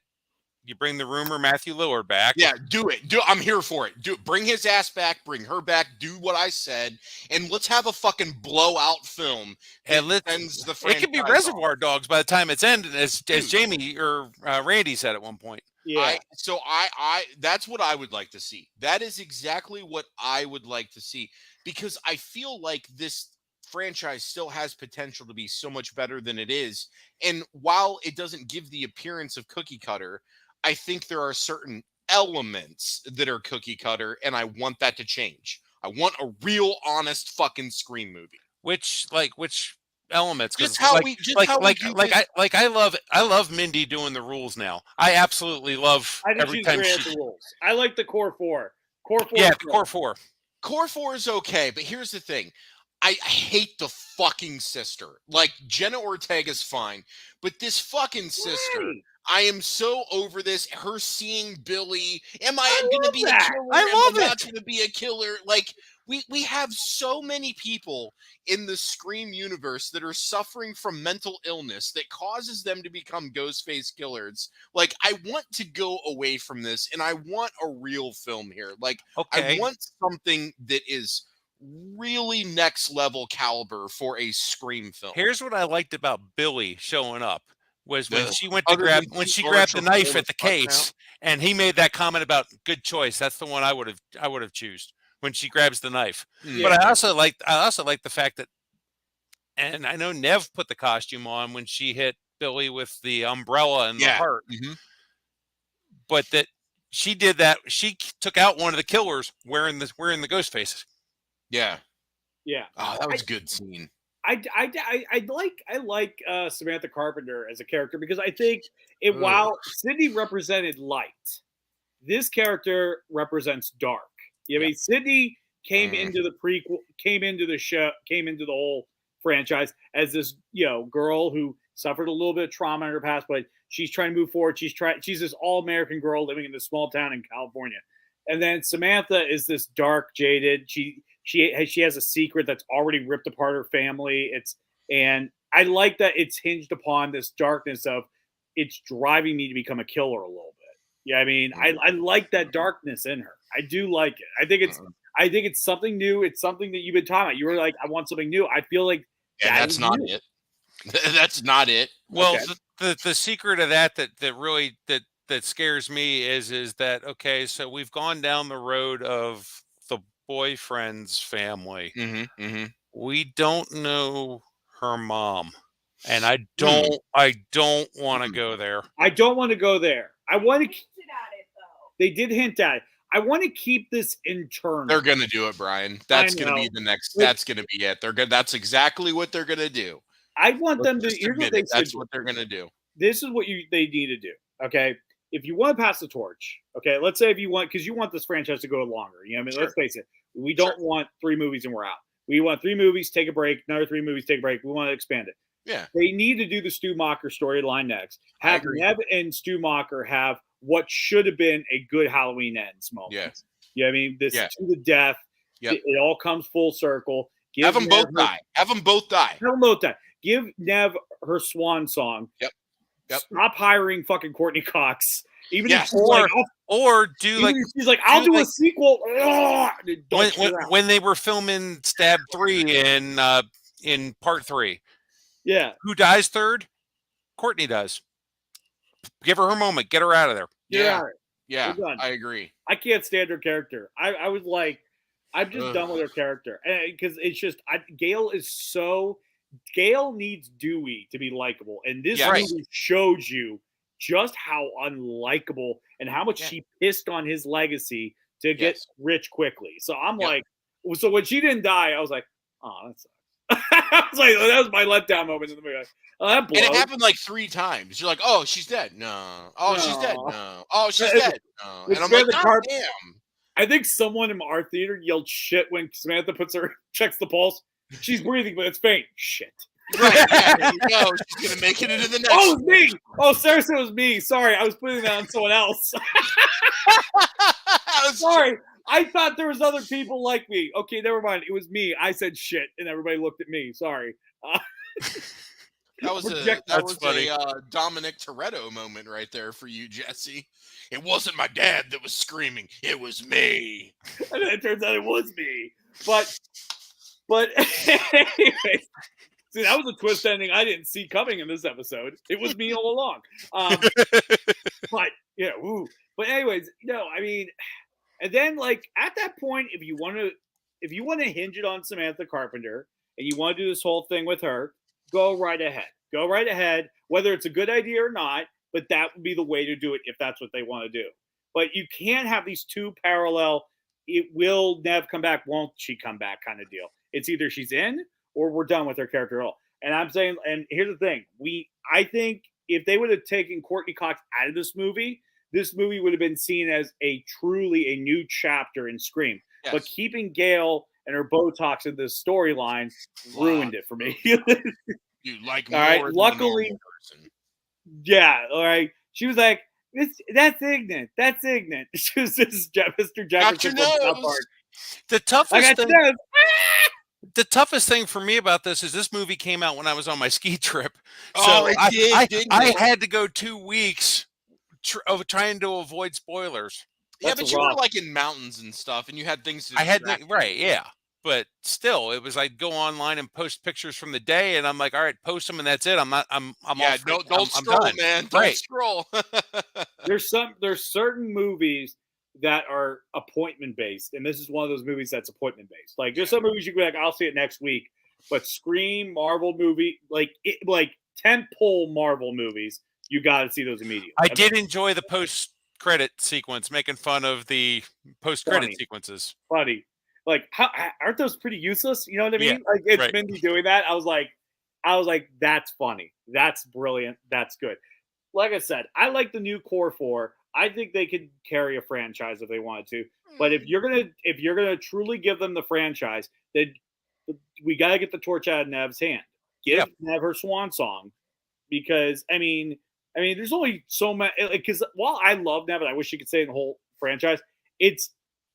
You bring the rumor Matthew Lillard back. Yeah, do it. I'm here for it. Bring his ass back. Bring her back. Do what I said, and let's have a fucking blowout film. And it could be Reservoir Dogs by the time it's ended, as Jamie or Randy said at one point. Yeah. I that's what I would like to see. That is exactly what I would like to see, because I feel like this franchise still has potential to be so much better than it is. And while it doesn't give the appearance of cookie cutter, I think there are certain elements that are cookie cutter, and I want that to change. I want a real, honest fucking Scream movie. Which elements? I love Mindy doing the rules now. I absolutely love every time she. The rules. I like the core four. Yeah, core four. Core four is okay, but here's the thing. I hate the fucking sister. Like, Jenna Ortega's fine, but this fucking sister. Right. I am so over this. Her seeing Billy. Am I going to be a killer? I love it. Not going to be a killer. Like, we have so many people in the Scream universe that are suffering from mental illness that causes them to become Ghostface killers. Like, I want to go away from this, and I want a real film here. Like, I want something that is really next level caliber for a Scream film. Here's what I liked about Billy showing up. Was when she went to grabbed the knife at the case, and he made that comment about good choice. That's the one I would have chosen when she grabs the knife. Yeah. But I also like the fact that, and I know Nev put the costume on when she hit Billy with the umbrella and the heart, but that she did that. She took out one of the killers wearing the ghost faces. Yeah. Oh, that was a good scene. I like Samantha Carpenter as a character, because I think while Sidney represented light, this character represents dark. I mean, Sidney came into the prequel, came into the whole franchise as this girl who suffered a little bit of trauma in her past, but she's trying to move forward. She's this all-American girl living in this small town in California, and then Samantha is this dark, jaded. She has a secret that's already ripped apart her family. And I like that it's hinged upon this darkness of it's driving me to become a killer a little bit. Yeah, I mean, I like that darkness in her. I do like it. I think it's something new. It's something that you've been talking about. You were like, I want something new. I feel like that's not it. That's not it. Well, okay. the secret of that really scares me is that, okay, so we've gone down the road of the boyfriend's family. We don't know her mom, and I don't want to go there. I don't want to go there. I want to. They did hint at it. I want to keep this internal. They're going to do it, Brian. That's going to be the next. That's going to be it. That's exactly what they're going to do. I want them to. Here's what that's what they're going to do. This is what they need to do. Okay. If you want to pass the torch, okay, let's say if you want, because you want this franchise to go longer. You know what I mean? Sure. Let's face it. We don't want 3 movies and we're out. We want 3 movies, take a break, another 3 movies, take a break. We want to expand it. Yeah. They need to do the Stu Macher storyline next. Have Nev and Stu Macher have what should have been a good Halloween ends moment. Yeah. You know what I mean? This to the death. Yep. It all comes full circle. Have them both die. Have them both die. Give Nev her swan song. Yep. Stop hiring fucking Courtney Cox. Even if she's like, I'll do a sequel. When they were filming Stab 3 in part 3. Yeah. Who dies third? Courtney does. Give her moment. Get her out of there. Yeah. Yeah, We're done. I agree. I can't stand her character. I was like, I'm just done with her character. Because it's just, Gail needs Dewey to be likable. And this movie showed you just how unlikable and how much she pissed on his legacy to get rich quickly. So I'm like, so when she didn't die, I was like, oh, that sucks. I was like, that was my letdown moment in the movie. Like, oh, that blows. And it happened like 3 times. You're like, oh, she's dead. No. Oh, she's dead. No. Oh, she's dead. No. And I'm like, God damn. I think someone in our theater yelled shit when Samantha checks the pulse. She's breathing, but it's faint. Shit. Right. Yeah, no, she's gonna make it into the next. Oh, it was me. Oh, Sarah said it was me. Sorry, I was putting that on someone else. Sorry. I thought there was other people like me. Okay, never mind. It was me. I said shit, and everybody looked at me. Sorry. That was a Dominic Toretto moment right there for you, Jesse. It wasn't my dad that was screaming. It was me. And then it turns out it was me. But anyway, see, that was a twist ending I didn't see coming in this episode. It was me all along. But yeah, woo. But anyways, I mean, and then like at that point, if you want to hinge it on Samantha Carpenter and you want to do this whole thing with her, go right ahead. Go right ahead, whether it's a good idea or not. But that would be the way to do it if that's what they want to do. But you can't have these two parallel. It will Nev come back? Won't she come back? Kind of deal. It's either she's in or we're done with her character at all. And I'm saying, and here's the thing: I think if they would have taken Courtney Cox out of this movie would have been seen as truly a new chapter in Scream. Yes. But keeping Gail and her Botox in this storyline ruined it for me. You like more than luckily, person. Yeah, all right. She was like, that's ignorant. That's ignorant. She was this Mr. Jefferson. The toughest thing for me about this is this movie came out when I was on my ski trip. So I had to go 2 weeks of trying to avoid spoilers. Yeah, but you were like in mountains and stuff, and you had things to right, yeah. But still, it was like go online and post pictures from the day, and I'm like, all right, post them, and that's it. I'm don't scroll, done. Man. Don't scroll. There's certain movies that are appointment based, and this is one of those movies that's appointment based. Like there's some movies you can be like, I'll see it next week, but Scream, Marvel movie, like tentpole Marvel movies, you got to see those immediately. I did enjoy the post credit sequence, making fun of the post credit sequences. Funny. Like, aren't those pretty useless? You know what I mean? Yeah, like, it's Mindy doing that. I was like, that's funny. That's brilliant. That's good. Like I said, I like the new core 4. I think they could carry a franchise if they wanted to. But if you're gonna truly give them the franchise, then we gotta get the torch out of Nev's hand. Give Nev her swan song, because I mean, there's only so many. Because while I love Nev, and I wish she could stay in the whole franchise, it's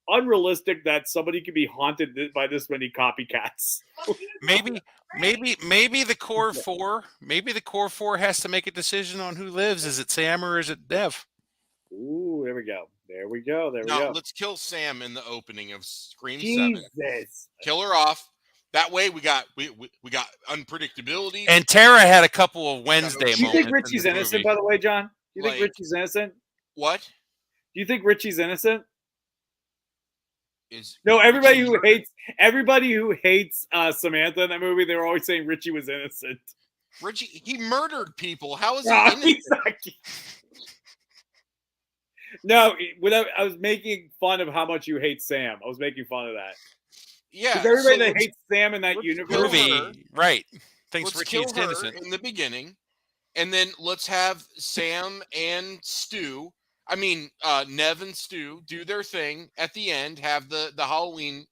unrealistic that somebody could be haunted by this many copycats. Maybe the core 4. Maybe the core 4 has to make a decision on who lives. Is it Sam or is it Nev? Ooh, there we go. There we go. Let's kill Sam in the opening of Scream 7. Kill her off. That way we got unpredictability. And Tara had a couple of Wednesday moments. Do you think Richie's innocent, by the way, John? Do you think Richie's innocent? What? Do you think Richie's innocent? No, everybody who hates Samantha in that movie, they were always saying Richie was innocent. Richie, he murdered people. How is he innocent? Exactly. No, I was making fun of how much you hate Sam. I was making fun of that. Yeah, because everybody that hates Sam in that universe, right? Thinks Richie is innocent in the beginning, and then let's have Sam and Stu. I mean, Nev and Stu do their thing at the end, have the Halloween,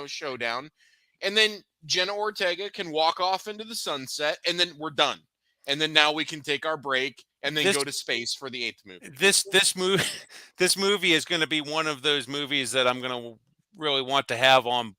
showdown, and then Jenna Ortega can walk off into the sunset, and then we're done. And then now we can take our break and then go to space for the 8th movie. This movie is going to be one of those movies that I'm going to really want to have on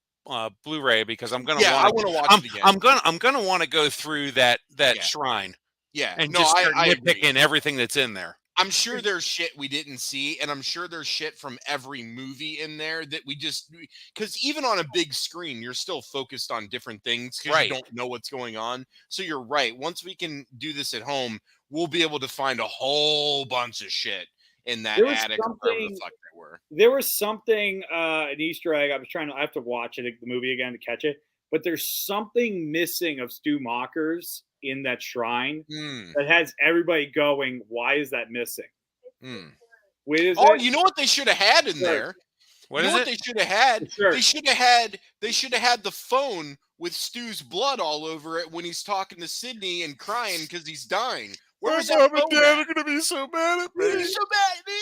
Blu-ray, because I'm going to want to watch it again. I'm going to want to go through that shrine. Yeah, and just start nitpicking everything that's in there. I'm sure there's shit we didn't see, and I'm sure there's shit from every movie in there that because even on a big screen, you're still focused on different things because you don't know what's going on. So you're right. Once we can do this at home, we'll be able to find a whole bunch of shit in that There was attic or wherever the something- fuck they were. There was something, an Easter egg. I have to watch it, the movie again to catch it. But there's something missing of Stu Macher's in that shrine that has everybody going, why is that missing? What is it? You know what they should have had in there? What you is know it? what they should have had? Sure. They should have had the phone with Stu's blood all over it when he's talking to Sidney and crying because he's dying. Where's that phone? Dad are gonna be so mad at me. So mad at me.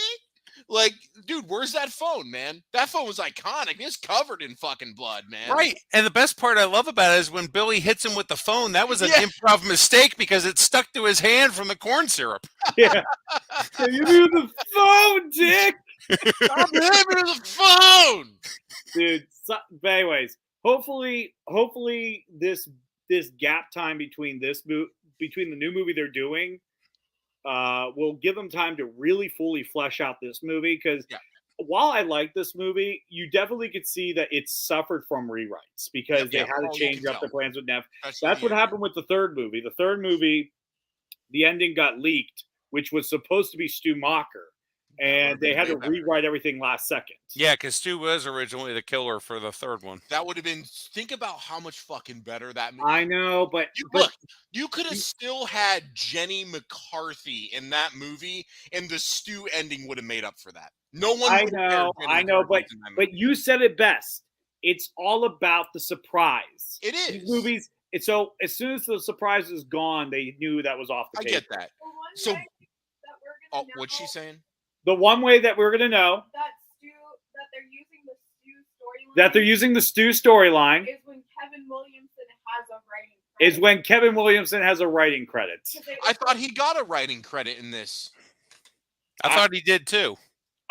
Like, dude, where's that phone, man? That phone was iconic. It's covered in fucking blood, man. Right. And the best part I love about it is when Billy hits him with the phone, that was an improv mistake because it stuck to his hand from the corn syrup. Yeah. Give me the phone, Dick. Stop hitting me with the phone. Dude, but anyways, hopefully this gap time between between the new movie they're doing will give them time to really fully flesh out this movie, because while I like this movie, you definitely could see that it suffered from rewrites because they had to change up the plans with Nev. That's what happened with the third movie. The third movie, the ending got leaked, which was supposed to be Stu Macher. And they had to rewrite everything last second. Yeah, because Stu was originally the killer for the third one. That would have been. Think about how much fucking better that movie. I know, but look, you could have still had Jenny McCarthy in that movie, and the Stu ending would have made up for that. No one. I know, but you said it best. It's all about the surprise. It is. These movies. So as soon as the surprise is gone, they knew that was off the table. I get that. So, what's she saying? The one way that we're going to know that they're using the Stu storyline is when Kevin Williamson has a writing credit. I thought he got a writing credit in this. I thought he did too.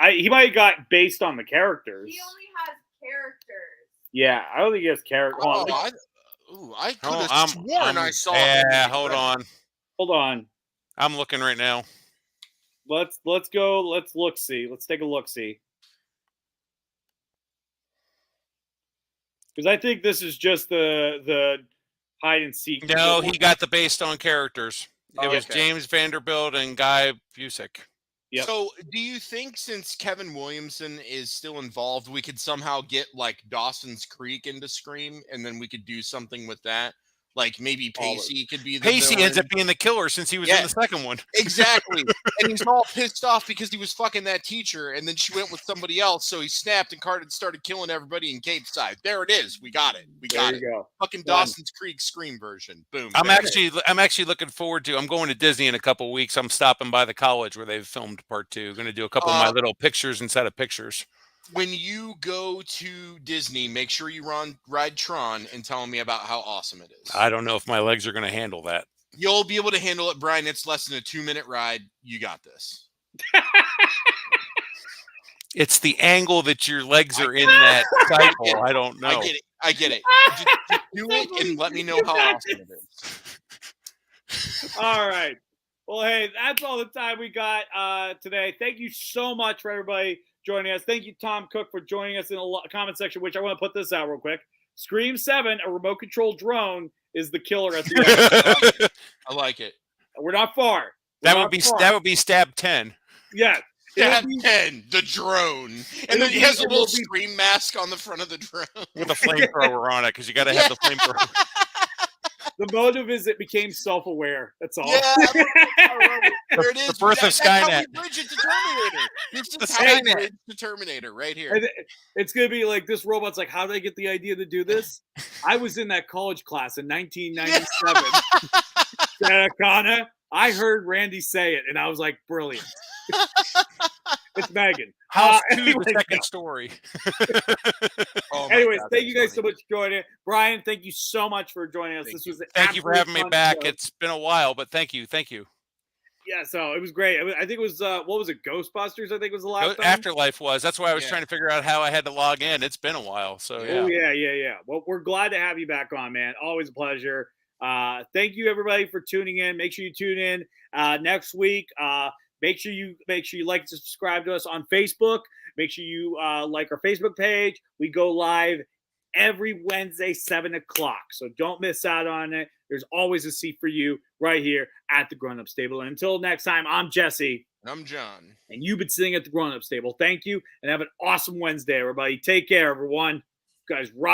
He might have got based on the characters. He only has characters. Yeah, I don't think he has characters. I could have sworn I saw. Yeah, hold on. Hold on. I'm looking right now. Let's go. Let's look see. Let's take a look see. Because I think this is just the hide and seek. No, he got the based on characters. It was James Vanderbilt and Guy Busick. Yep. So, do you think since Kevin Williamson is still involved, we could somehow get like Dawson's Creek into Scream, and then we could do something with that? Like maybe Pacey could be the Pacey villain. ends up being the killer since he was in the second one. Exactly. And he's all pissed off because he was fucking that teacher, and then she went with somebody else, so he snapped and started killing everybody in Cape Side. There it is. We got it. There you go. Fucking Dawson's Creek Scream version. Boom. I'm actually looking forward to. I'm going to Disney in a couple of weeks. I'm stopping by the college where they've filmed part 2. Going to do a couple of my little pictures inside of pictures. When you go to Disney, make sure you ride Tron and tell me about how awesome it is. I don't know if my legs are going to handle that. You'll be able to handle it, Brian. It's less than a 2-minute ride. You got this. It's the angle that your legs are in that cycle. I don't know. I get it. Just do it and let me know how awesome it is. All right. Well, hey, that's all the time we got today. Thank you so much for everybody joining us. Thank you, Tom Cook, for joining us in the comment section, which I want to put this out real quick. Scream 7, a remote control drone, is the killer at the end. I like it. We're not far. That would be Stab 10. Yeah. Stab 10, the drone. And then he has a little Scream mask on the front of the drone. With a flamethrower on it, because you got to have the flamethrower. The motive is it became self-aware. That's all. Yeah, there it is. The birth of Skynet. That's how we bridge it to Terminator. This is how we bridge to Terminator right here. And it's going to be like, this robot's like, how did I get the idea to do this? I was in that college class in 1997. Santa Cana. I heard Randy say it, and I was like, brilliant. It's Megan. House 2, the second story. Anyways, thank you guys so much for joining. Brian, thank you so much for joining us. Thank you for having me back. Show. It's been a while, but thank you. Yeah, so it was great. I think it was what was it? Ghostbusters. I think was the last time. Afterlife was. That's why I was trying to figure out how I had to log in. It's been a while. So yeah. Oh yeah. Well, we're glad to have you back on, man. Always a pleasure. Thank you everybody for tuning in. Make sure you tune in next week. Make sure you like and subscribe to us on Facebook. Make sure you like our Facebook page. We go live every Wednesday, 7 o'clock. So don't miss out on it. There's always a seat for you right here at the Grown Up Stable. And until next time, I'm Jesse. I'm John. And you've been sitting at the grown-ups table. Thank you, and have an awesome Wednesday, everybody. Take care, everyone. You guys rock.